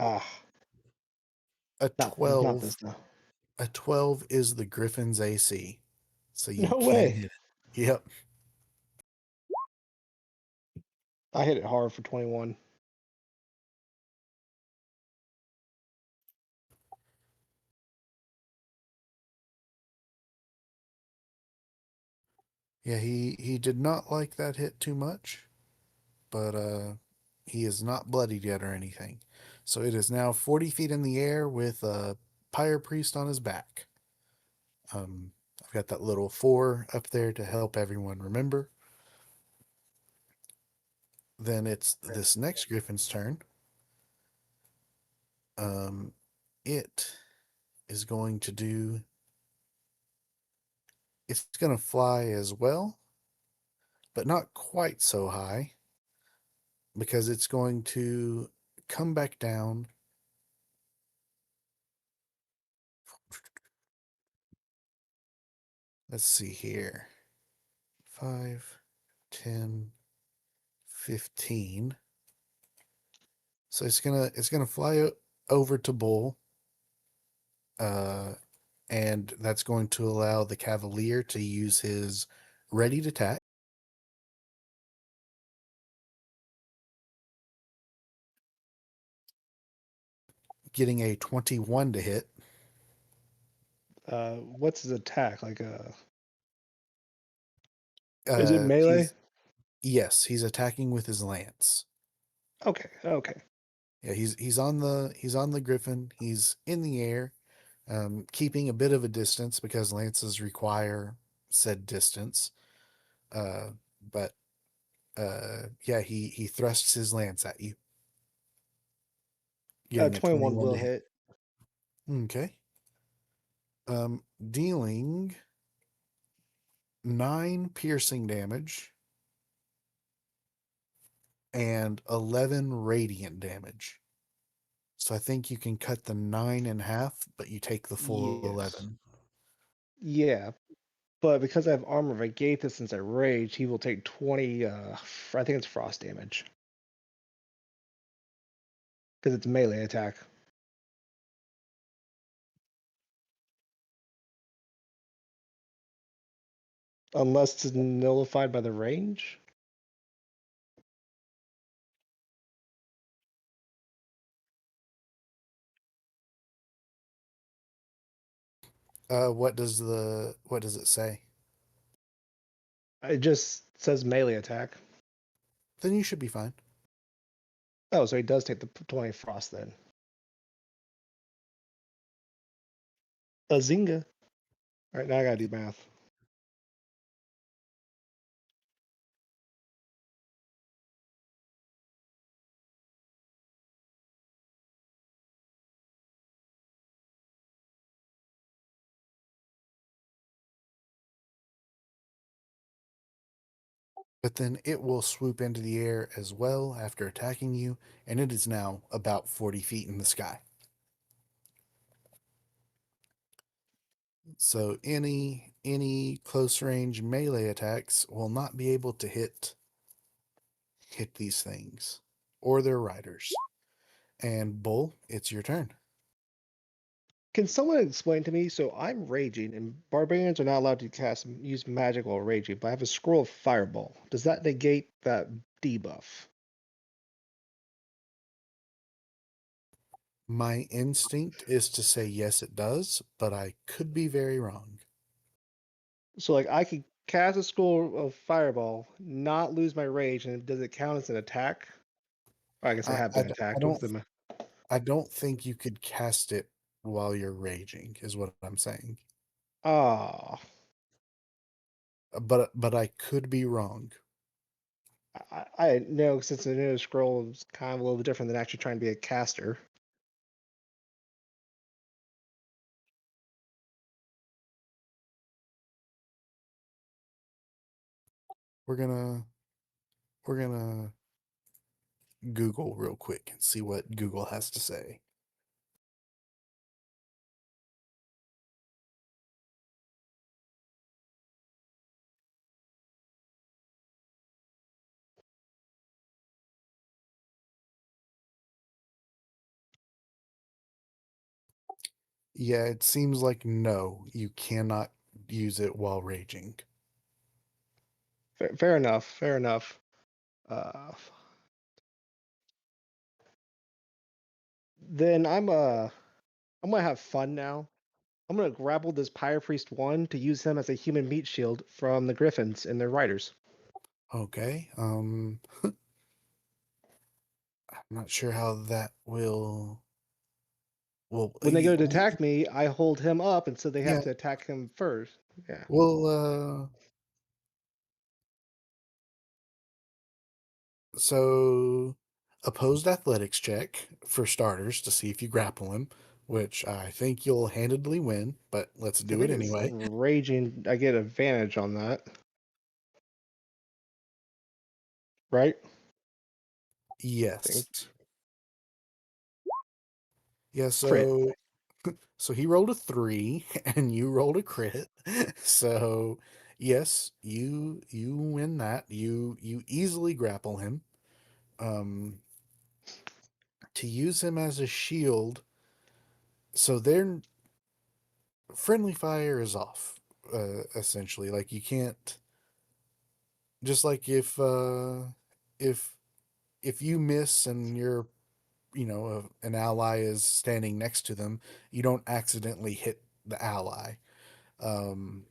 Ah, A not 12, this now. a 12 is the Griffin's AC, so you No can way. hit it. Yep. I hit it hard for 21. Yeah, he did not like that hit too much, but he is not bloodied yet or anything. So it is now 40 feet in the air with a pyre priest on his back. I've got that little 4 up there to help everyone remember. Then it's this next griffin's turn. It is going to do. It's going to fly as well, but not quite so high because it's going to come back down. Let's see here. 5, 10, 15. So it's gonna fly over to Bull. And that's going to allow the Cavalier to use his ready to attack, getting a 21 to hit. What's his attack? Is it melee? He's attacking with his lance. Okay, okay. Yeah, he's on the Griffin. He's in the air, keeping a bit of a distance because lances require said distance. But Yeah, he thrusts his lance at you. Getting a 21 21 will to hit. hit. Okay. Dealing 9 piercing damage and 11 radiant damage. So I think you can cut the 9 in half, but you take the full Yes. 11. Yeah, but because I have armor of Agatha since I rage, he will take 20. I think it's frost damage because it's melee attack. Unless it's nullified by the range. What does it say? It just says melee attack. Then you should be fine. Oh, so he does take the 20 frost then. Azinga. All right, now I gotta do math. But then it will swoop into the air as well after attacking you, and it is now about 40 feet in the sky. So any close range melee attacks will not be able to hit these things or their riders. And Bull, it's your turn. Can someone explain to me? So I'm raging, and barbarians are not allowed to use magic while raging. But I have a scroll of fireball. Does that negate that debuff? My instinct is to say yes, it does, but I could be very wrong. So like I could cast a scroll of fireball, not lose my rage, and does it count as an attack? Or I guess I have been I attacked don't with them. I don't think you could cast it while you're raging, is what I'm saying. Ah, But I could be wrong. I know since the new scroll is kind of a little bit different than actually trying to be a caster. We're gonna Google real quick and see what Google has to say. Yeah, it seems like no, you cannot use it while raging. Fair enough. Fair enough. Uh, then I'm gonna have fun now. I'm gonna grapple this Pyre Priest one to use him as a human meat shield from the Griffins and their riders. Okay. I'm not sure how that will. Well, When they go to attack me, I hold him up, and so they have yeah. to attack him first. Yeah. Well, so opposed athletics check for starters to see if you grapple him, which I think you'll handedly win, but let's I do it think it's anyway. raging. I get advantage on that, right? I think Yes. Yeah, crit. so he rolled a 3 and you rolled a crit. So yes, you win that. You easily grapple him. Um to use him as a shield, so their friendly fire is off, essentially. Like you can't, just like if if you miss and you're, an ally is standing next to them, you don't accidentally hit the ally. Um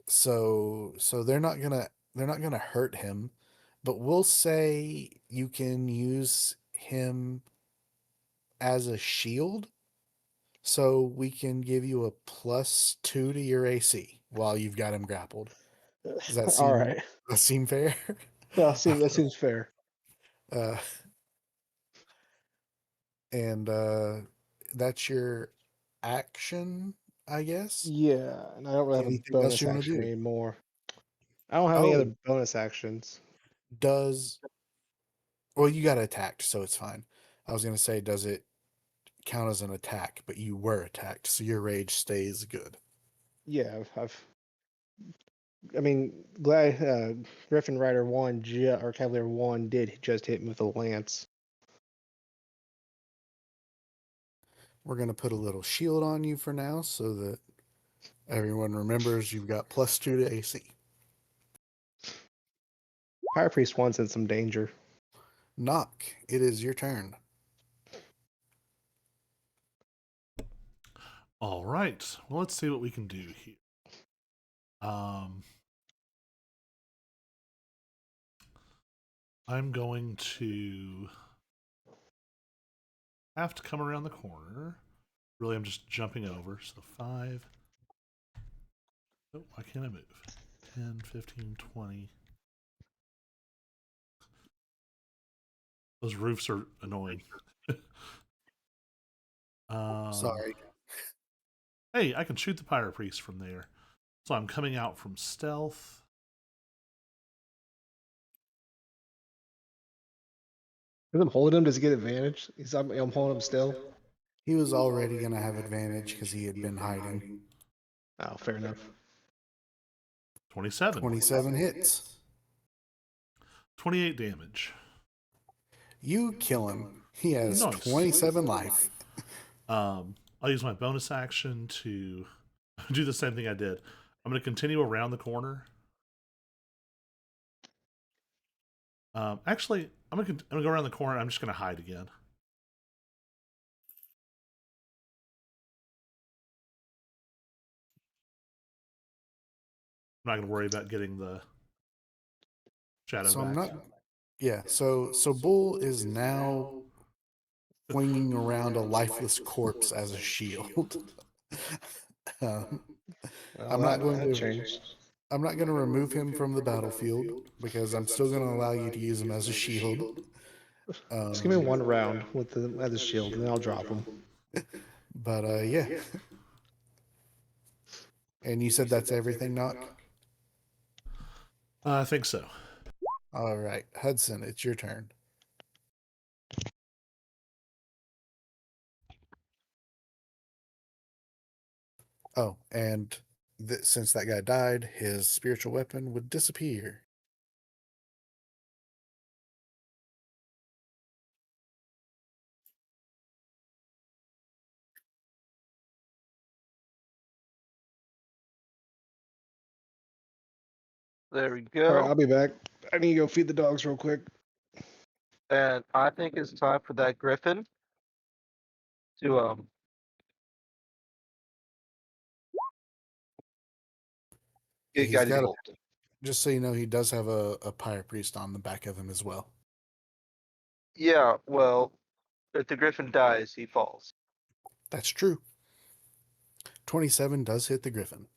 so they're not gonna hurt him, but we'll say you can use him as a shield, so we can give you a +2 to your AC while you've got him grappled. Does that All seem right. that seem fair? That seems fair. Uh, and that's your action, I guess. Yeah, and I don't really have a Anything else bonus you want to action do? anymore. I don't have any Oh, other bonus actions. does well, you got attacked, so it's fine. I was gonna say, does it count as an attack? But you were attacked, so your rage stays good. Yeah, I mean, glad Griffin Rider 1 or Cavalier 1 did just hit me with a lance. We're gonna put a little shield on you for now, so that everyone remembers you've got +2 to AC. Fire Priest 1's in some danger. Knock, it is your turn. All right. Well, let's see what we can do here. I'm going to have to come around the corner. Really, I'm just jumping over. So 5. Oh, why can't I move? 10, 15, 20. Those roofs are annoying. Sorry. Hey, I can shoot the Pyro Priest from there. So I'm coming out from stealth. Because I'm holding him, does he get advantage? I'm holding him still. He was already gonna have advantage because he had been hiding. Oh, fair enough. 27. 27 hits. 28 damage. You kill him. He has Nice. 27 life. I'll use my bonus action to do the same thing I did. I'm going to continue around the corner. Actually, I'm going to go around the corner. I'm just going to hide again. I'm not going to worry about getting the shadow So back. I'm not. Yeah. So Bull is now flinging around a lifeless corpse as a shield. um, Well, I'm not going that to. changed. I'm not going to remove him from the battlefield because I'm still going to allow you to use him as a shield. Just give me one round with the as a shield, and then I'll drop him. But yeah. And you said that's everything, Knock? I think so. All right, Hudson, it's your turn. Oh, and since that guy died, his spiritual weapon would disappear. There we All right, go. I'll be back. I need to go feed the dogs real quick. And I think it's time for that griffin to get He's guiding got a, bolt. just so you know, he does have a pyre priest on the back of him as well. Yeah, well, if the griffin dies, he falls. That's true. 27 does hit the griffin.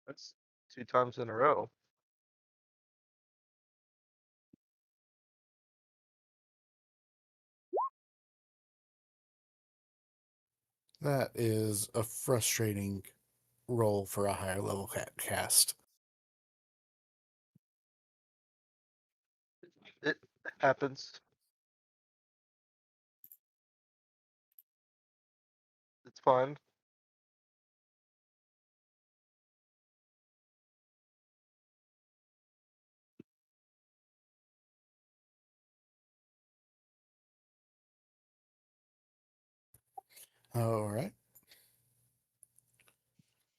That's 2 times in a row. That is a frustrating roll for a higher level cast. It happens. It's fine. All right.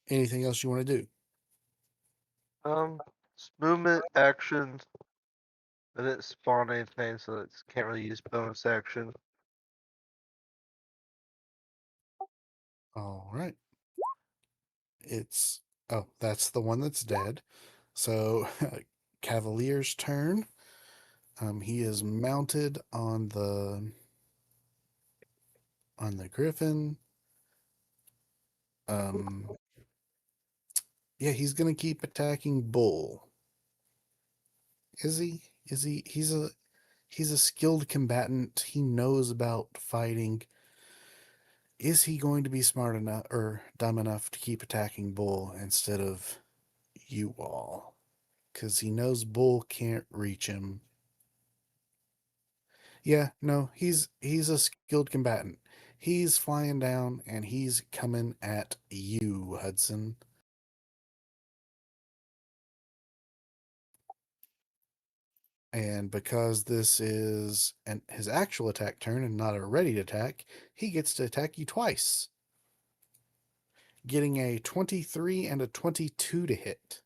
Anything else you want to do? Movement, action. I didn't spawn anything, so it can't really use bonus action. All right. It's that's the one that's dead. So Cavalier's turn. He is mounted on the griffin. Um, yeah, he's gonna keep attacking Bull. Is he? Is he? He's a skilled combatant. He knows about fighting. Is he going to be smart enough or dumb enough to keep attacking Bull instead of you all? Because he knows Bull can't reach him. Yeah, no, he's a skilled combatant. He's flying down and he's coming at you, Hudson. And because this is his actual attack turn and not a ready attack, he gets to attack you twice, getting a 23 and a 22 to hit.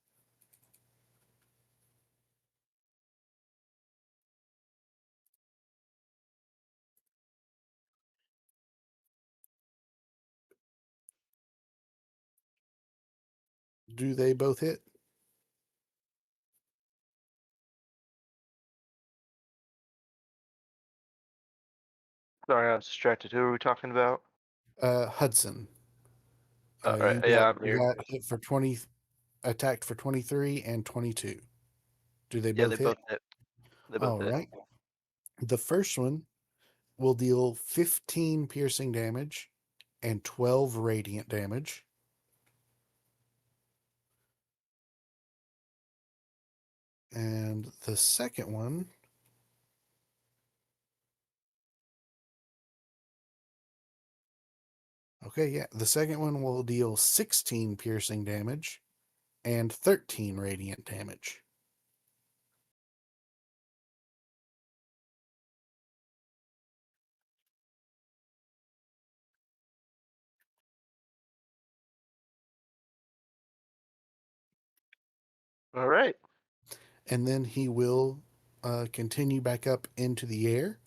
Do they both hit? Sorry, I was distracted. Who are we talking about? Hudson. All right, yeah, I'm You here. got hit for 20, attacked for 23 and 22. Do they Yeah, both they hit? both hit. They both All hit. right. The first one will deal 15 piercing damage and 12 radiant damage. And the second one, okay, yeah, the second one will deal 16 piercing damage and 13 radiant damage. All right. And then he will continue back up into the air.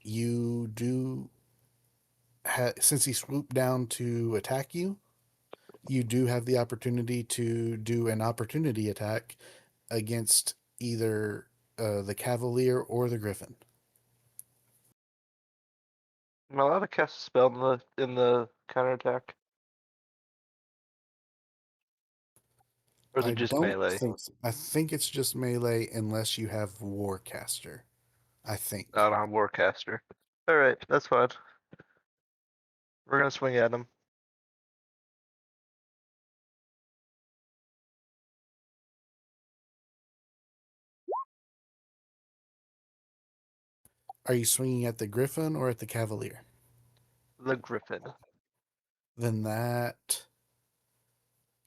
You do, since he swooped down to attack you, you do have the opportunity to do an opportunity attack against either the Cavalier or the Griffin. Am I allowed to cast a spell in the counterattack? Or is I it just don't melee? think so. I think it's just melee unless you have Warcaster. I think. I don't have Warcaster. All right, that's fine. We're gonna swing at him. Are you swinging at the Griffin or at the Cavalier? The Griffin. Then that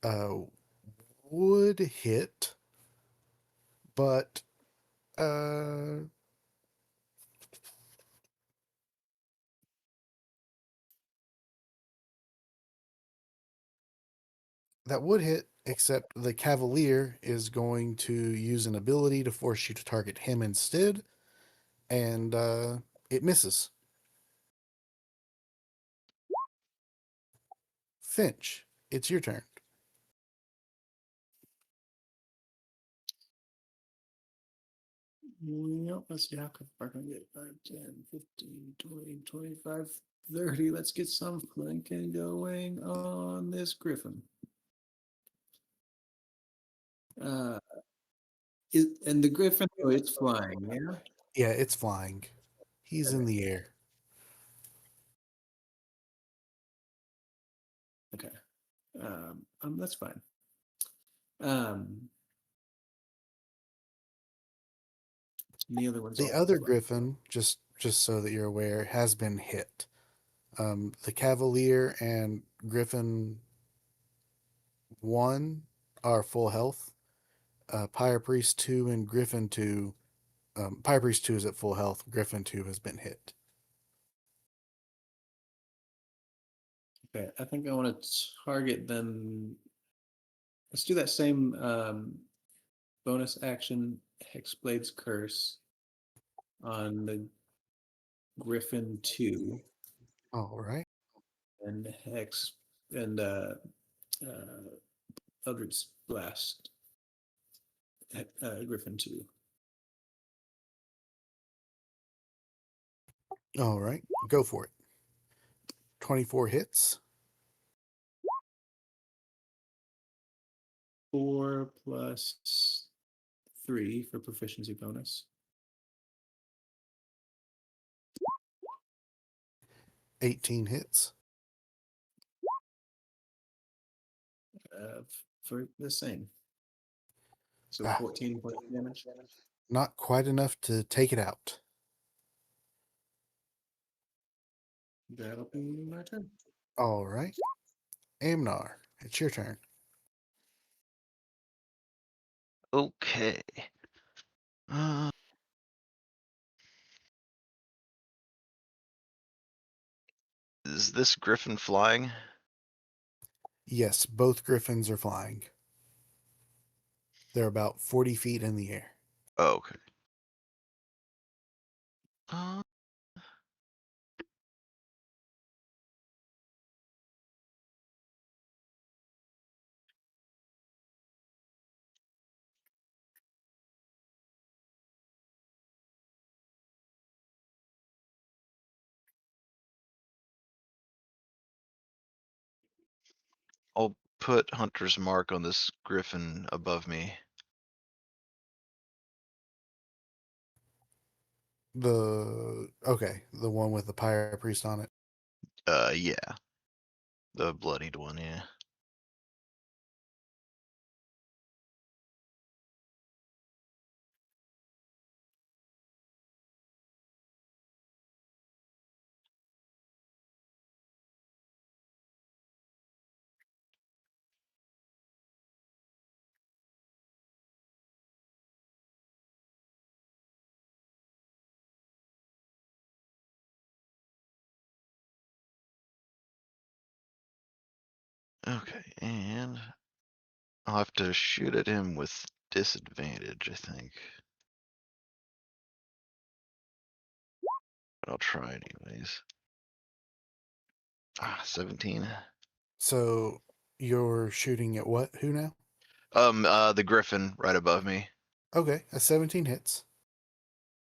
uh, would hit, but uh, that would hit, except the Cavalier is going to use an ability to force you to target him instead, and it misses. Finch, it's your turn. Yep, let's see how far can I get 5, 10, 15, 20, 25, 30. Let's get some flanking going on this Griffin. Uh, and the Griffin, oh, it's flying, yeah? Yeah, it's flying. He's in the air. Okay. That's fine. Um, and the other one's The also other flying. Griffin, just so that you're aware, has been hit. The Cavalier and Griffin 1 are full health. Pyre Priest 2 and Griffin 2. Pyre Priest 2 is at full health. Griffin 2 has been hit. Okay, I think I want to target them. Let's do that same bonus action Hexblade's Curse on the Griffin 2 All right. and Hex and uh, Eldritch Blast Griffin 2. All right. Go for it. 24 hits. 4 plus 3 for proficiency bonus. 18 hits. For the same. So Ah. 14 points of damage. Not quite enough to take it out. That'll be my turn. All right. Amnar, it's your turn. Okay. Uh, is this griffin flying? Yes, both griffins are flying. They're about 40 feet in the air. Oh, okay. Uh, I'll put Hunter's Mark on this griffin above me. The one with the pyre priest on it. Yeah. The bloodied one, yeah. Okay, and I'll have to shoot at him with disadvantage, I think. But I'll try anyways. 17. So you're shooting at what? Who now? The griffin right above me. Okay, a 17 hits.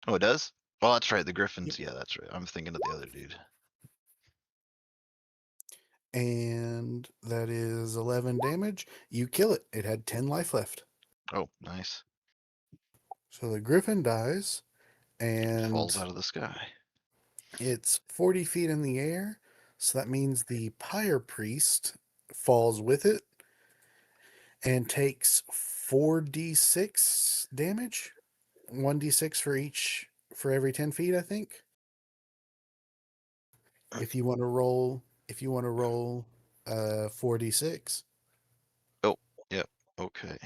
Oh, it does? Well, that's right. The Yep. griffins. Yeah, that's right. I'm thinking of the other dude. And that is 11 damage. You kill it. It had 10 life left. Oh, nice. So the griffin dies, Falls and out of the sky. it's 40 feet in the air. So that means the pyre priest falls with it and takes 4d6 damage. 1d6 for every 10 feet, I think. If you want to roll 4d6. Oh, yep. Okay.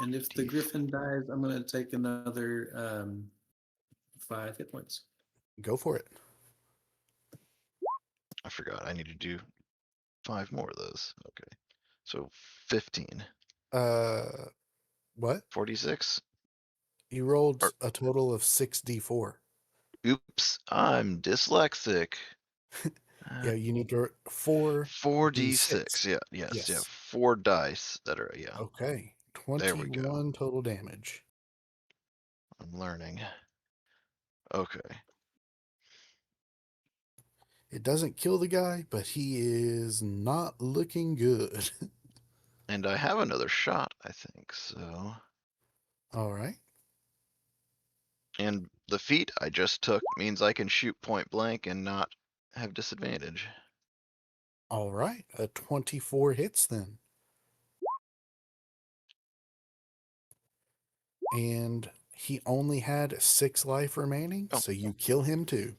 And if the D4. griffin dies, I'm going to take another 5 hit points. Go for it. I forgot. I need to do 5 more of those. Okay. So 15. What? 46. You rolled Or, a total of 6d4. oops. I'm dyslexic. Yeah, you need to 4d6. 4d6. Yeah. Yes. Yeah. Yes. 4 dice that are. Yeah. Okay. There we go. 21 total damage. I'm learning. Okay. It doesn't kill the guy, but he is not looking good. And I have another shot, I think. So. All right. And the feat I just took means I can shoot point blank and not have disadvantage. All right. A 24 hits then. And he only had 6 life remaining, Oh. so you kill him too.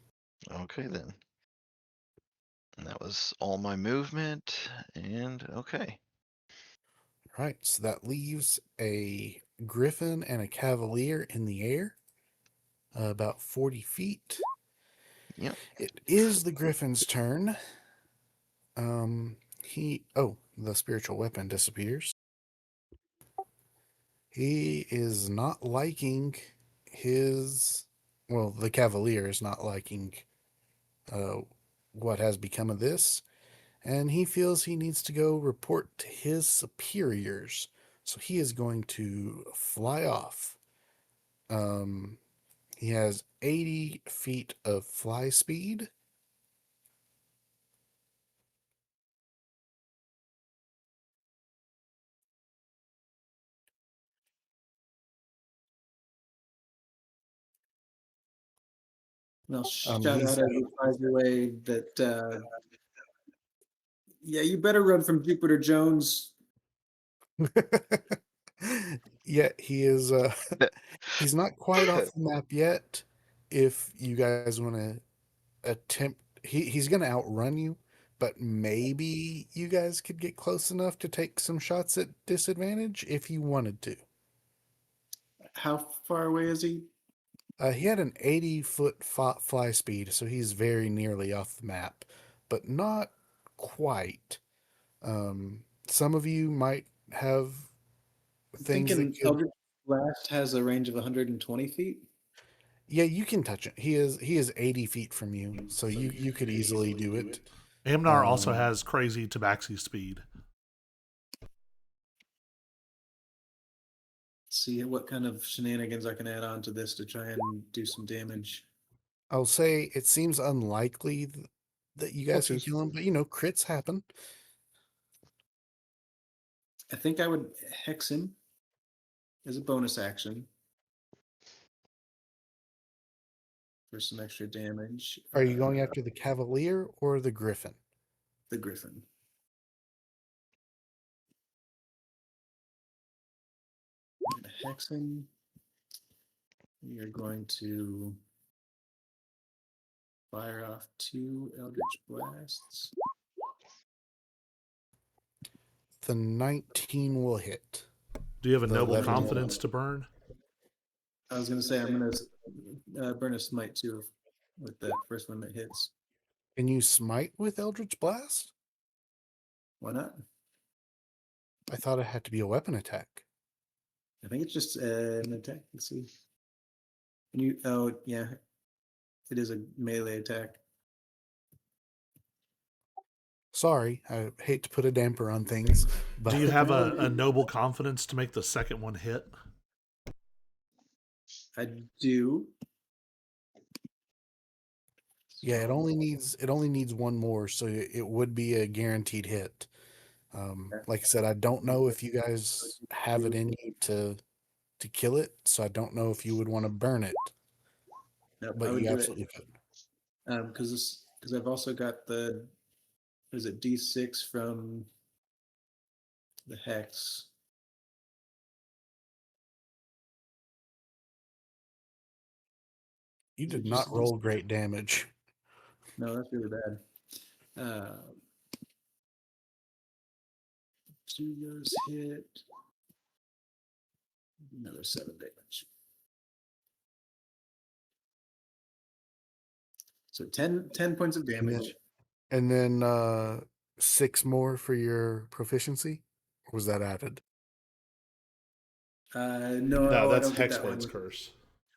Okay then. And that was all my movement. And okay. Right. So that leaves a griffin and a cavalier in the air, about 40 feet. Yep. It is the griffin's turn. The spiritual weapon disappears. He is not liking the cavalier is not liking uh, what has become of this, and he feels he needs to go report to his superiors. So he is going to fly off. He has 80 feet of fly speed. And I'll shout He's out as he flies away that, yeah, you better run from Jupiter Jones. yeah, he is. He's not quite off the map yet. If you guys want to attempt, he's going to outrun you, but maybe you guys could get close enough to take some shots at disadvantage if you wanted to. How far away is he? He had an 80-foot fly speed, so he's very nearly off the map, but not quite. Some of you might have I'm things that thinking could. Eldritch Blast has a range of 120 feet. Yeah, you can touch it. He is 80 feet from you, so you could easily do it. Amnar also has crazy tabaxi speed. See what kind of shenanigans I can add on to this to try and do some damage. I'll say it seems unlikely that you guys can Hexes. kill him, but crits happen. I think I would hex him as a bonus action for some extra damage. Are you going after the Cavalier or the Griffin? The Griffin? I'm gonna hex him. We are going to fire off 2 Eldritch Blasts. The 19 will hit. Do you have a The noble 11 confidence to burn? I was gonna say I'm gonna burn a smite too with that first one that hits. Can you smite with Eldritch Blast? Why not? I thought it had to be a weapon attack. I think it's just an attack. Let's see. Can you? Oh yeah, it is a melee attack. Sorry, I hate to put a damper on things, but Do you have a noble confidence to make the second one hit? I do. yeah, it only needs one more, so it would be a guaranteed hit. Like I said, I don't know if you guys have it in you to kill it, so I don't know if you would want to burn it, Nope, I but would you do absolutely could. it because I've also got the is it D6 from the hex. You Is it did just not roll great damage. No, that's really bad. 2 goes hit. Another 7 damage. So 10 points of damage. And then 6 more for your proficiency? Or was that added? No, I That's don't get that one. Hexblade's curse.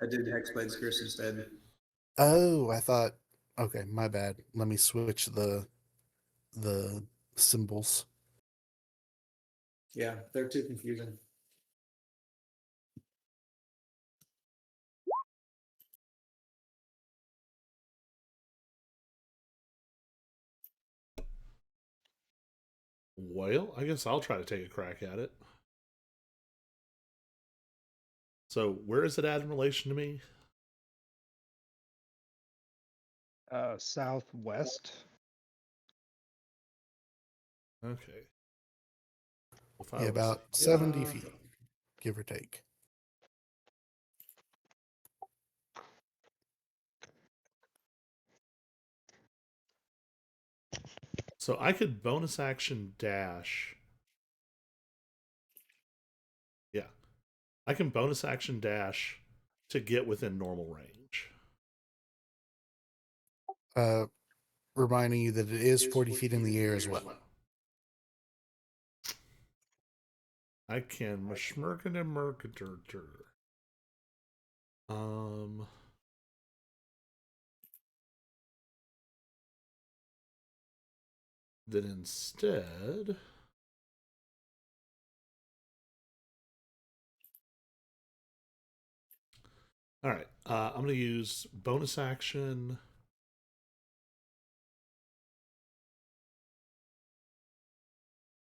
I did Hexblade's Curse instead. Oh, I thought. Okay, my bad. Let me switch the symbols. Yeah, they're too confusing. Well, I guess I'll try to take a crack at it. So, where is it at in relation to me? Southwest. Okay. If I Yeah, was, about 70 feet, give or take. So I could bonus action dash. Yeah. I can bonus action dash to get within normal range. Reminding you that it is 40 feet in the air as well. I can mashmerkender mercator. Then instead, all right, I'm going to use bonus action.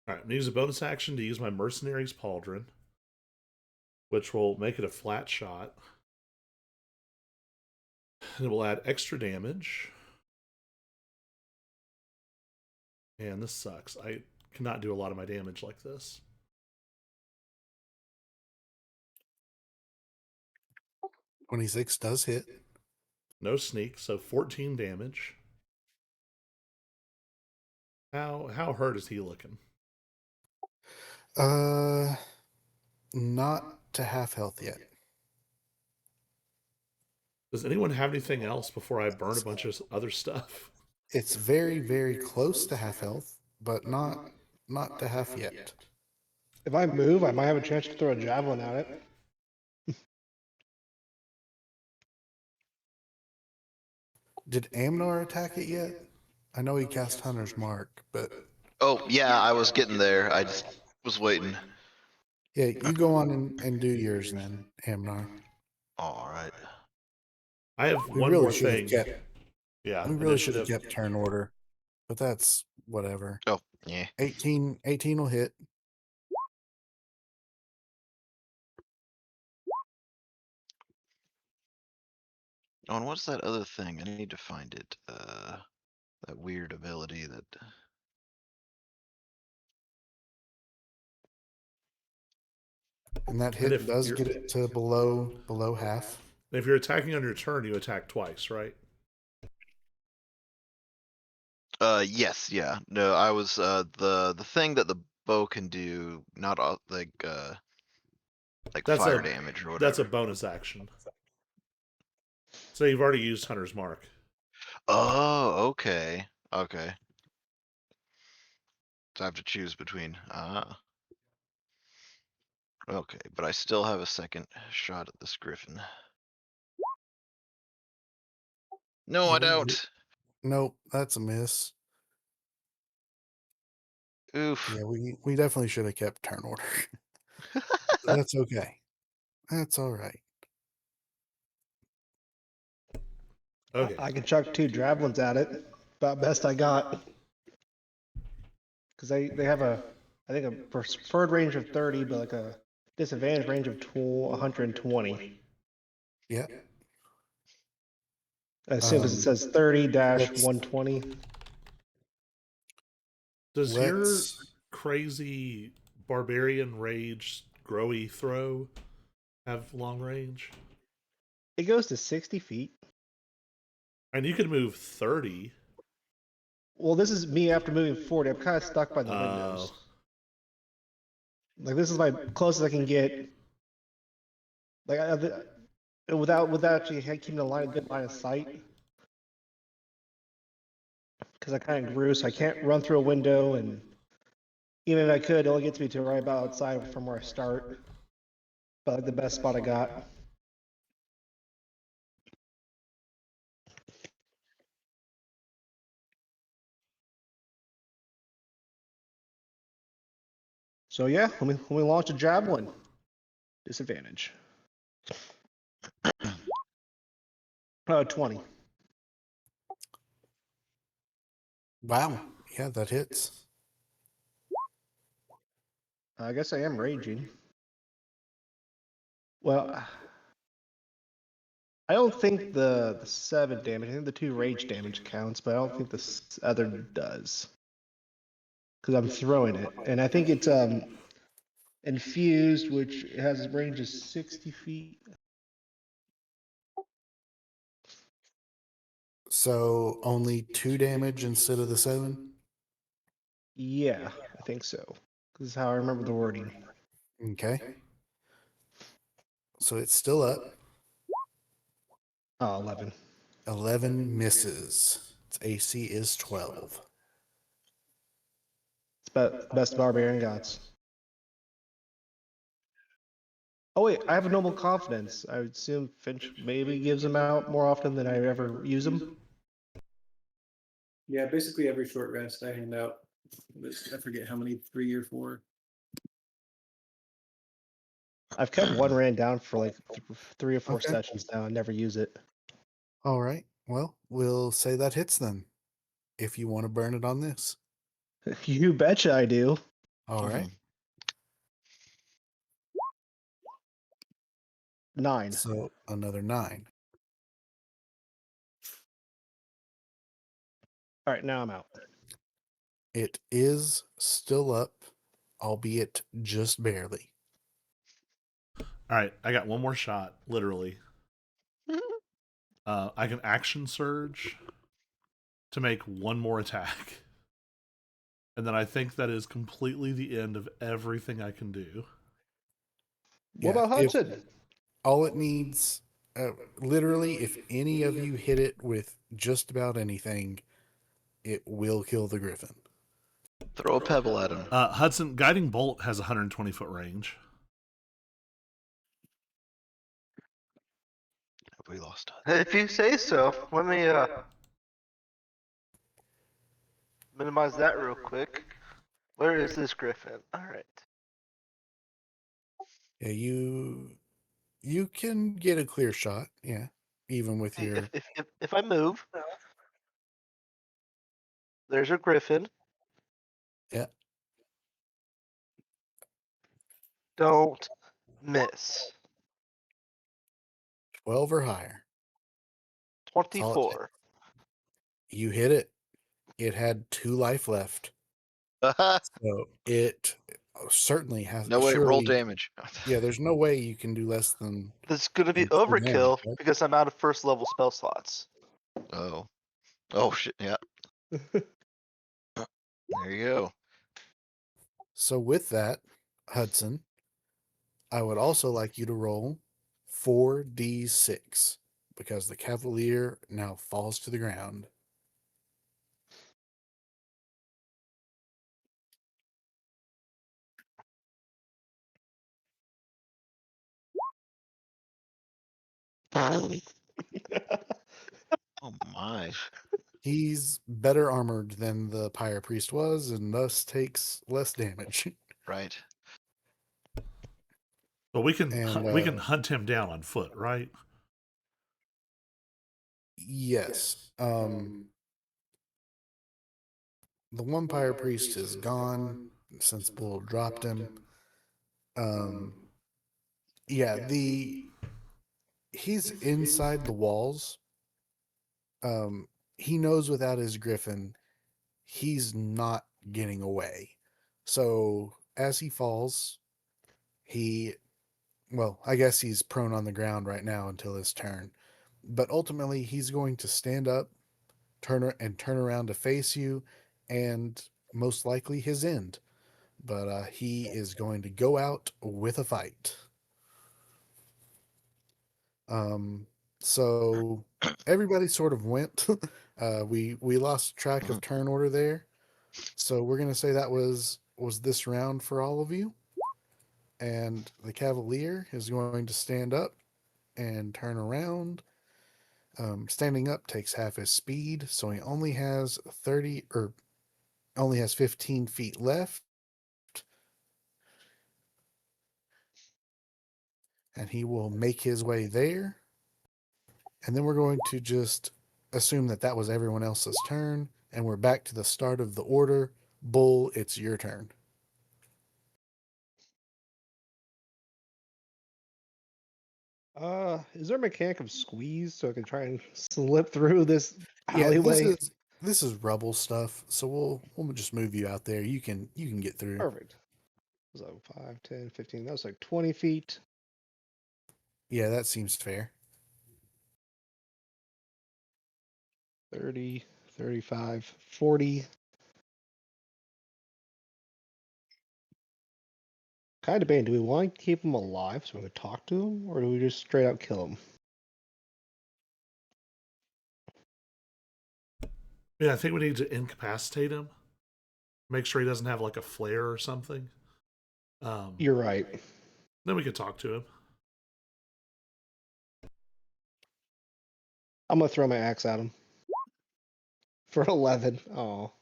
All right, I'm going to use a bonus action to use my Mercenary's Pauldron, which will make it a flat shot. And it will add extra damage. And this sucks. I cannot do a lot of my damage like this. 26 does hit. No sneak, so 14 damage. How hurt is he looking? Not to half health yet. Does anyone have anything else before I burn a bunch of other stuff? It's very, very close to half health, but not to half yet. If I move, I might have a chance to throw a javelin at it. Did Amnar attack it yet? I know he cast Hunter's Mark, but Oh, yeah, I was getting there. I just was waiting. yeah, you go on and do yours then, Amnar. All right. I have We one really more should have thing. kept. Yeah, We really should have initiative. kept turn order, but that's whatever. Oh, yeah. 18 will hit. Oh, and what's that other thing? I need to find it. That weird ability that. And that And hit if does you're- get it to below half. If you're attacking on your turn, you attack twice, right? Yes, yeah. No, I was the thing that the bow can do, not like That's fire a damage or whatever. That's a bonus action. So you've already used Hunter's Mark. Oh, okay. Okay. So I have to choose between. Okay, but I still have a second shot at this griffin. No, I don't. Nope, that's a miss. Oof. Yeah, we definitely should have kept turn order. That's okay. That's all right. Okay. I can chuck 2 javelins at it. About best I got. Because they have I think a preferred range of 30, but like a disadvantage range of 120. Yeah. I assume because it says 30-120. Does your Let's crazy barbarian rage growy throw have long range? It goes to 60 feet. And you could move 30. Well, this is me after moving 40. I'm kind of stuck by the windows. Like this is my closest I can get. Like without actually keeping a good line of sight. Because I kind of grew, so I can't run through a window, and even if I could, it only gets me to right about outside from where I start. But like the best spot I got. So yeah, when we launch a javelin, disadvantage. 20. Wow. Yeah, that hits. I guess I am raging. Well, I don't think the 7 damage. I think the 2 rage damage counts, but I don't think the other does. Because I'm throwing it, and I think it's infused, which has a range of 60 feet. So only 2 damage instead of the 7? Yeah, I think so. This is how I remember the wording. Okay. So it's still up. Oh, 11. 11 misses. Its AC is 12. It's best barbarian gods. Oh wait, I have a noble confidence. I would assume Finch maybe gives them out more often than I ever use them. Yeah, basically every short rest I hand out. I forget how many, 3 or 4. I've kept one ran down for like 3 or 4 Okay. sessions now. I never use it. All right. Well, we'll say that hits then. If you want to burn it on this. You betcha I do. All right. 9. So another 9. All right, now I'm out. It is still up, albeit just barely. All right, I got one more shot, literally. I can action surge to make one more attack. And then I think that is completely the end of everything I can do. What about if Hudson? all it needs, literally, if any of you hit it with just about anything, it will kill the griffin. Throw a pebble at him. Hudson, Guiding Bolt has 120-foot range. Have we lost Hudson? If you say so, let me minimize that real quick. Where is this griffin? All right. Yeah, you can get a clear shot. Yeah, even with See, your if I move, there's a griffin. yeah. Don't miss. 12 or higher. That's all it takes. 24. You hit it. It had 2 life left. So it certainly has. No way, roll surely, damage. Yeah, there's no way you can do less than. This is gonna be than 2 damage, overkill right? because I'm out of first level spell slots. Oh. Oh shit, yeah. There you go. So with that, Hudson, I would also like you to roll 4d6 because the Cavalier now falls to the ground. Oh my. He's better armored than the Pyre Priest was, and thus takes less damage. Right. But we can And hunt him down on foot, right? yes, the one Pyre Priest is gone since Bull dropped him. Yeah, he's inside the walls. He knows without his griffin, he's not getting away. So as he falls, I guess he's prone on the ground right now until his turn. But ultimately, he's going to stand up, turn around to face you, and most likely his end. But he is going to go out with a fight. So everybody sort of went. We lost track of turn order there. So we're gonna say that was this round for all of you. And the Cavalier is going to stand up and turn around. Standing up takes half his speed, so he only has 15 feet left. And he will make his way there. And then we're going to just assume that that was everyone else's turn, and we're back to the start of the order. Bull, it's your turn. Is there a mechanic of squeeze so I can try and slip through this Yeah, alleyway? this is rubble stuff, so we'll just move you out there. You can get through. Perfect. So 5, 10, 15. That was like 20 feet. Yeah, that seems fair. 30, 35, 40. Kind of debating, do we want to keep him alive so we can talk to him, or do we just straight out kill him? Yeah, I think we need to incapacitate him. Make sure he doesn't have like a flare or something. You're right. Then we could talk to him. I'm going to throw my axe at him. For 11. Oh.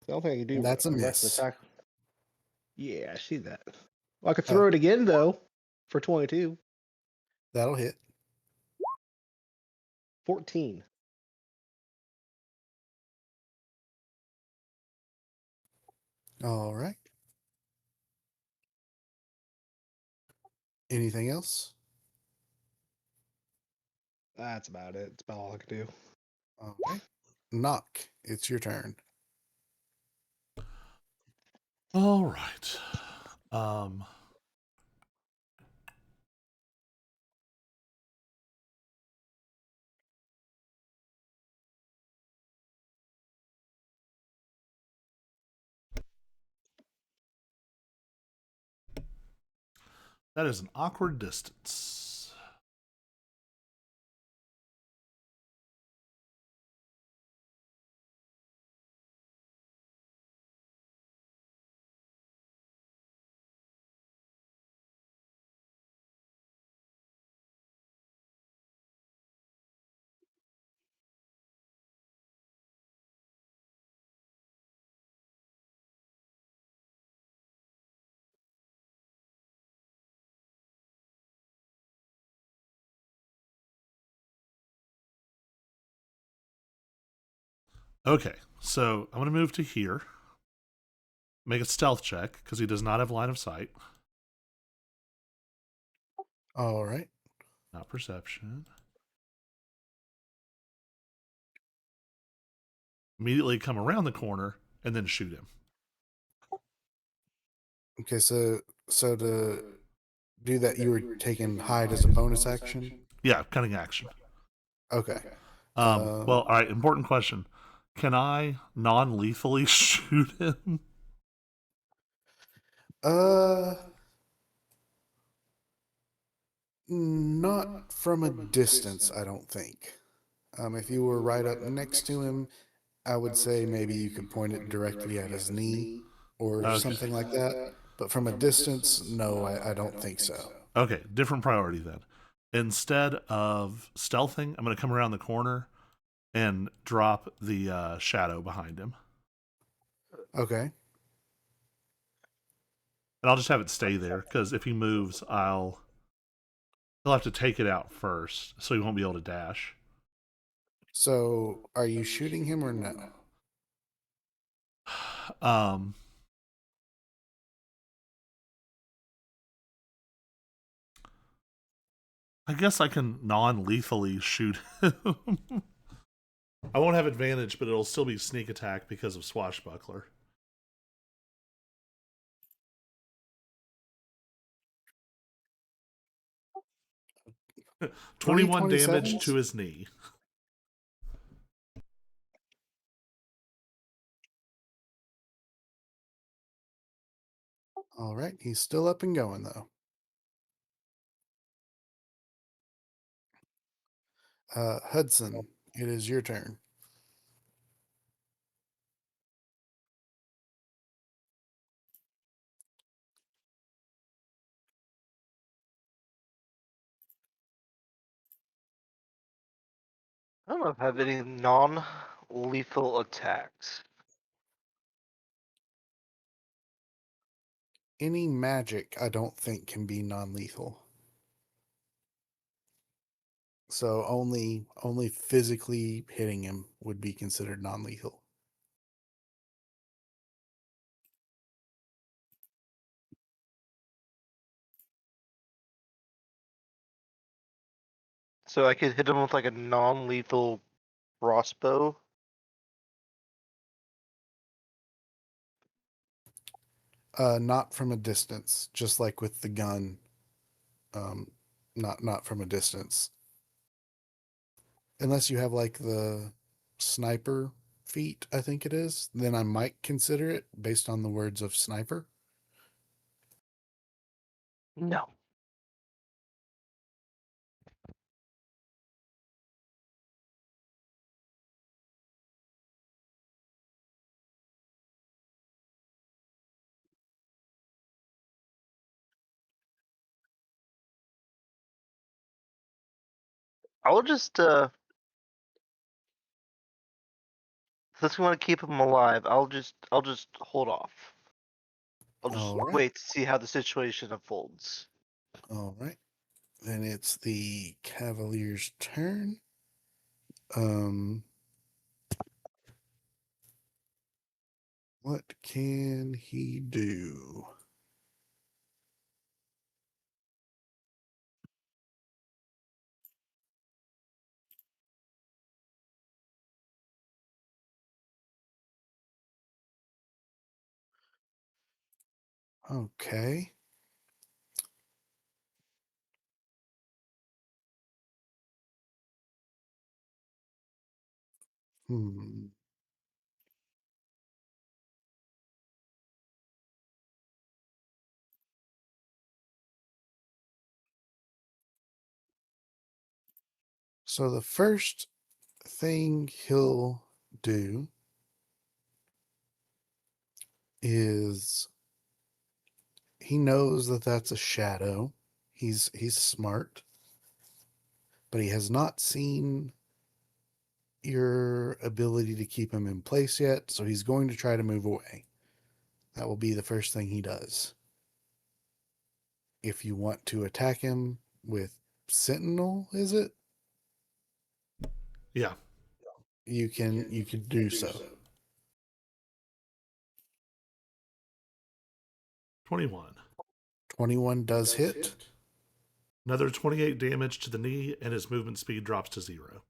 The only thing I can do That's a the rest of miss. the attack. Yeah, I see that. Well, I could throw it again, though, for 22. That'll hit. 14. All right. Anything else? That's about it. That's about all I can do. All right. Knock, it's your turn. All right. Um, that is an awkward distance. Okay, so I'm going to move to here. Make a stealth check because he does not have line of sight. All right. Not perception. Immediately come around the corner and then shoot him. Okay, so to do that, you were taking hide as a bonus action. Yeah, cunning action. Okay. Well, all right. Important question: can I non-lethally shoot him? Not from a distance, I don't think. If you were right up next to him, I would say maybe you could point it directly at his knee or Okay. something like that. But from a distance, no, I don't think so. Okay, different priority then. Instead of stealthing, I'm going to come around the corner and drop the shadow behind him, Okay. and I'll just have it stay there because if he moves, he'll have to take it out first, so he won't be able to dash. So are you shooting him or no? Um, I guess I can non-lethally shoot him. I won't have advantage, but it'll still be sneak attack because of swashbuckler. Three 21 damage 27s? to his knee. All right. He's still up and going, though. Hudson, it is your turn. I don't know if I have any non-lethal attacks. Any magic, I don't think, can be non-lethal. So only physically hitting him would be considered non-lethal. So I could hit him with like a non-lethal crossbow. Not from a distance, just like with the gun. Not from a distance. Unless you have like the sniper feat, I think it is, then I might consider it based on the words of sniper. No. I'll just since we want to keep him alive, I'll just hold off. I'll just All right. wait to see how the situation unfolds. All right. Then it's the Cavalier's turn. Um, what can he do? Okay. Hmm. So the first thing he'll do is he knows that that's a shadow. He's smart, but he has not seen your ability to keep him in place yet, so he's going to try to move away. That will be the first thing he does. If you want to attack him with Sentinel, is it? Yeah. You can do so. 21. 21 does hit. Another 28 damage to the knee, and his movement speed drops to 0.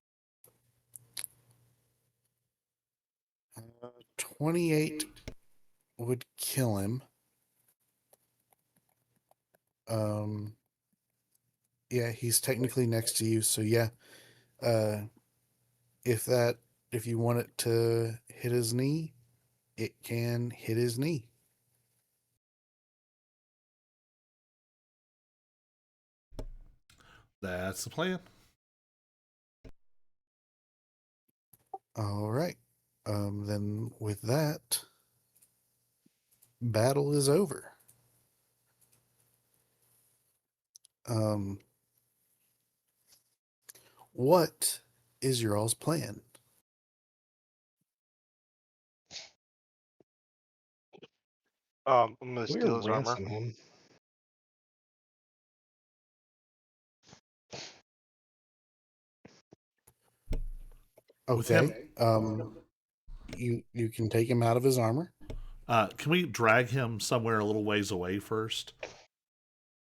28 would kill him. Yeah, he's technically next to you, so yeah. If you want it to hit his knee, it can hit his knee. That's the plan. All right. Then with that, battle is over. Um, what is your all's plan? I'm gonna We're steal his armor. ransom him. With him, Okay. You can take him out of his armor. can we drag him somewhere a little ways away first?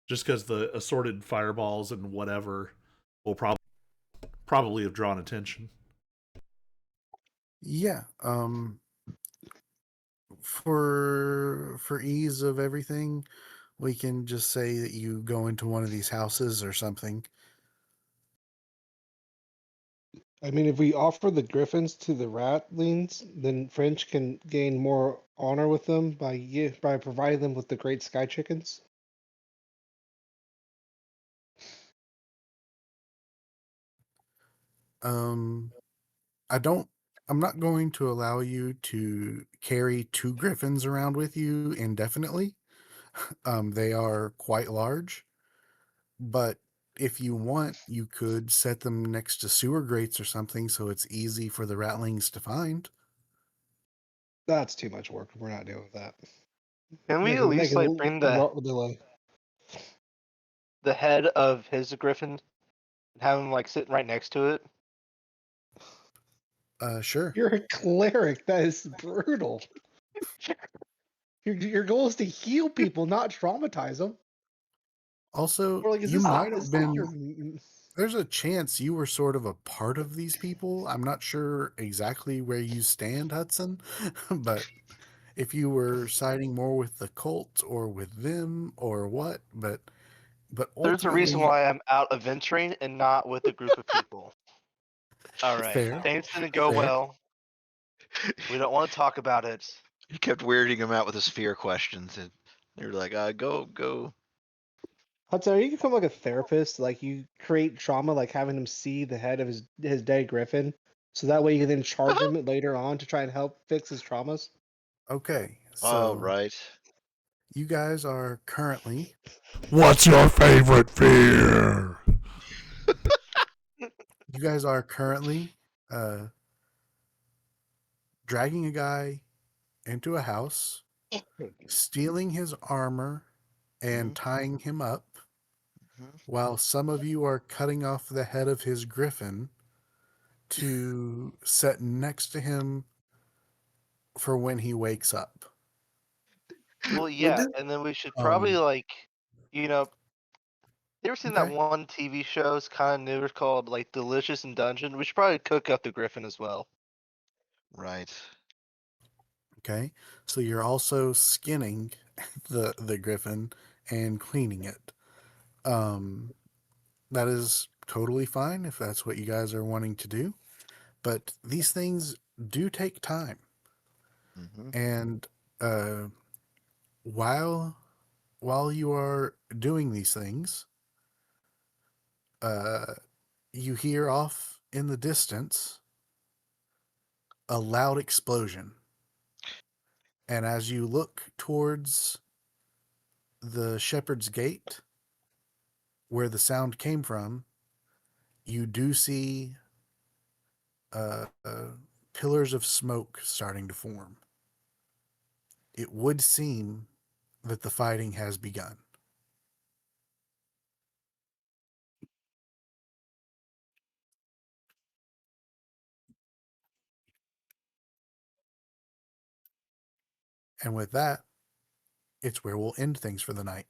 Just because the assorted fireballs and whatever will probably have drawn attention. Yeah. For ease of everything, we can just say that you go into one of these houses or something. I mean, if we offer the griffins to the ratlings, then French can gain more honor with them by providing them with the great sky chickens. I don't. I'm not going to allow you to carry 2 griffins around with you indefinitely. They are quite large, but if you want, you could set them next to sewer grates or something so it's easy for the ratlings to find. That's too much work. We're not doing that. Can we Make at it, least like bring delay. the head of his griffin and have him like sitting right next to it? Sure. You're a cleric. That is brutal. Your goal is to heal people, not traumatize them. Also, Or like, is you this might is have this been. your? There's a chance you were sort of a part of these people. I'm not sure exactly where you stand, Hudson, but if you were siding more with the cult or with them or what, but There's a reason ultimately, why I'm out adventuring and not with a group of people. All right, fair, things didn't go fair. well. We don't want to talk about it. He kept weirding him out with his fear questions, and they were like, go. Hudson, are you become like a therapist? Like you create trauma, like having him see the head of his dead griffin, so that way you can then charge him later on to try and help fix his traumas. Okay, All so right. you guys are currently What's your favorite fear? you guys are currently uh dragging a guy into a house, stealing his armor and Mhm, tying him up, mhm. while some of you are cutting off the head of his griffin to set next to him for when he wakes up. Well, Would yeah, this, and then we should probably Um, like, you know, you ever seen that okay. one TV show? It's kind of newer called like Delicious in Dungeon. We should probably cook up the griffin as well. Right. Okay, so you're also skinning the griffin and cleaning it. That is totally fine if that's what you guys are wanting to do, but these things do take time. Mm-hmm. And uh, while you are doing these things, uh, you hear off in the distance a loud explosion. And as you look towards the shepherd's gate, where the sound came from, you do see uh, uh, pillars of smoke starting to form. It would seem that the fighting has begun. And with that, it's where we'll end things for the night.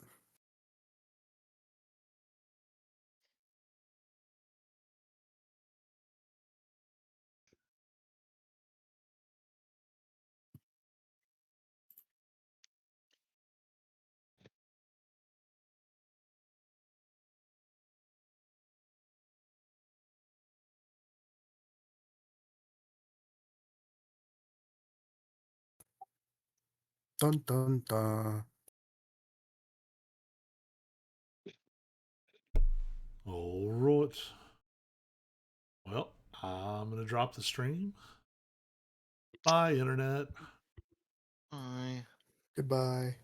Dun dun dun. All right. Well, I'm going to drop the stream. Bye, Internet. Bye. Goodbye.